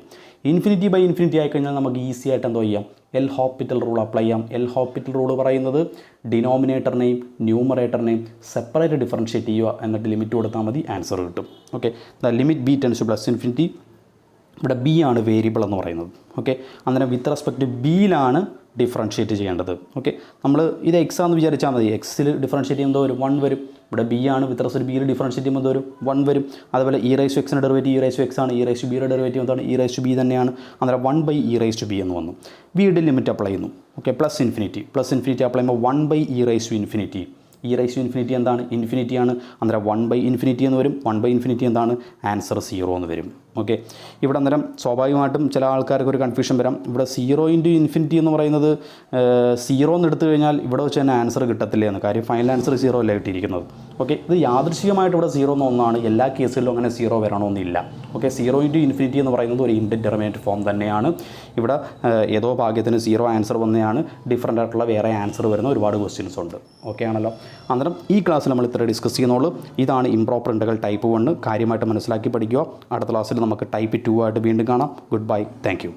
ഇൻഫിനിറ്റി ബൈ ഇൻഫിനിറ്റി ആയിക്കഴിഞ്ഞാൽ നമുക്ക് ഈസി ആയിട്ട് എന്തോ ചെയ്യാം, എൽ ഹോപ്പിറ്റൽ റൂൾ അപ്ലൈ ചെയ്യാം. എൽ ഹോപ്പിറ്റൽ റൂൾ പറയുന്നത് ഡിനോമിനേറ്ററിനെയും ന്യൂമറേറ്ററിനെയും സെപ്പറേറ്റ് ഡിഫറൻഷ്യേറ്റ് ചെയ്യുക, എന്നിട്ട് ലിമിറ്റ് കൊടുത്താൽ മതി, ആൻസർ കിട്ടും. Okay, the limit B tends to plus infinity, ഇവിടെ ബി ആണ് വേരിയബിൾ എന്ന് പറയുന്നത്. ഓക്കെ, അന്നേരം വിത്ത് റെസ്പെക്ട് ബിയിലാണ് ഡിഫറൻഷ്യേറ്റ് ചെയ്യേണ്ടത്. ഓക്കെ, നമ്മൾ ഇത് എക്സ് ആണെന്ന് വിചാരിച്ചാൽ മതി, എക്സിൽ ഡിഫറൻഷ്യേറ്റ് ചെയ്യുമ്പോൾ ഒരു 1 വരും. ഇവിടെ ബി ആണ്, വിത്ത് റെസ്പെക്ട് ബിയിൽ ഡിഫറൻഷ്യേറ്റ് ചെയ്യുമ്പോൾ ഒരു 1 വരും. അതുപോലെ ഇ റൈസ് ടു എക്സിൻ്റെ derivative e raise to x ആണ്, ഇ റൈസ് ടു ബിയുടെ ഡെറിവേറ്റീവ് എന്താണ്, ഇ റൈസ് ടു ബി തന്നെയാണ്. അന്നേരം 1/ഇ റൈസ് ടു ബി എന്ന് വന്നു. വീണ്ടും ലിമിറ്റ് അപ്ലൈ ചെയ്യുന്നു. ഓക്കെ, പ്ലസ് ഇൻഫിനിറ്റി അപ്ലൈ ചെയ്യുമ്പോൾ 1/ഇ raise to infinity, e raise to infinity എന്താണ്, ഇൻഫിനിറ്റി ആണ്. അന്നേരം 1/ഇൻഫിനിറ്റി എന്ന് വരും. 1/ഇൻഫിനിറ്റി എന്താണ്, ആൻസർ 0 എന്ന് വരും. ഓക്കെ, ഇവിടെ അന്നേരം സ്വാഭാവികമായിട്ടും ചില ആൾക്കാർക്ക് ഒരു കൺഫ്യൂഷൻ വരാം, ഇവിടെ 0 ഇൻറ്റു ഇൻഫിനിറ്റി എന്ന് പറയുന്നത് 0 എന്ന് എടുത്തു കഴിഞ്ഞാൽ ഇവിടെ വെച്ച് തന്നെ ആൻസർ കിട്ടത്തില്ല എന്ന്. കാര്യം ഫൈനൽ ആൻസർ 0 അല്ല കിട്ടിയിരിക്കുന്നത്. ഓക്കെ, ഇത് യാദൃശ്ചികമായിട്ട് ഇവിടെ 0 എന്ന് ഒന്നാണ്, എല്ലാ കേസുകളിലും അങ്ങനെ 0 വരണമെന്നില്ല. ഓക്കെ, 0 ഇൻറ്റു ഇൻഫിനിറ്റി എന്ന് പറയുന്നത് ഒരു ഇൻഡിറ്റർമിനേറ്റ് ഫോം തന്നെയാണ്. ഇവിടെ ഏതോ ഭാഗ്യത്തിന് 0 ആൻസർ വന്നതാണ്, ഡിഫറൻ്റ് ആയിട്ടുള്ള വേറെ ആൻസർ വരുന്ന ഒരുപാട് ക്വസ്റ്റ്യൻസ് ഉണ്ട്. ഓക്കെ ആണല്ലോ. അന്നേരം ഈ ക്ലാസ്സിൽ നമ്മൾ ഇത്ര ഡിസ്കസ് ചെയ്യുന്നുള്ളൂ. ഇതാണ് ഇംപ്രോപ്പർ ഇൻ്റഗ്രൽ ടൈപ്പ് 1, കാര്യമായിട്ട് മനസ്സിലാക്കി പഠിക്കുക. അടുത്ത ക്ലാസ്സിൽ നമുക്ക് ടൈപ്പ് 2 ആയിട്ട് വീണ്ടും കാണാം. Good bye, thank you.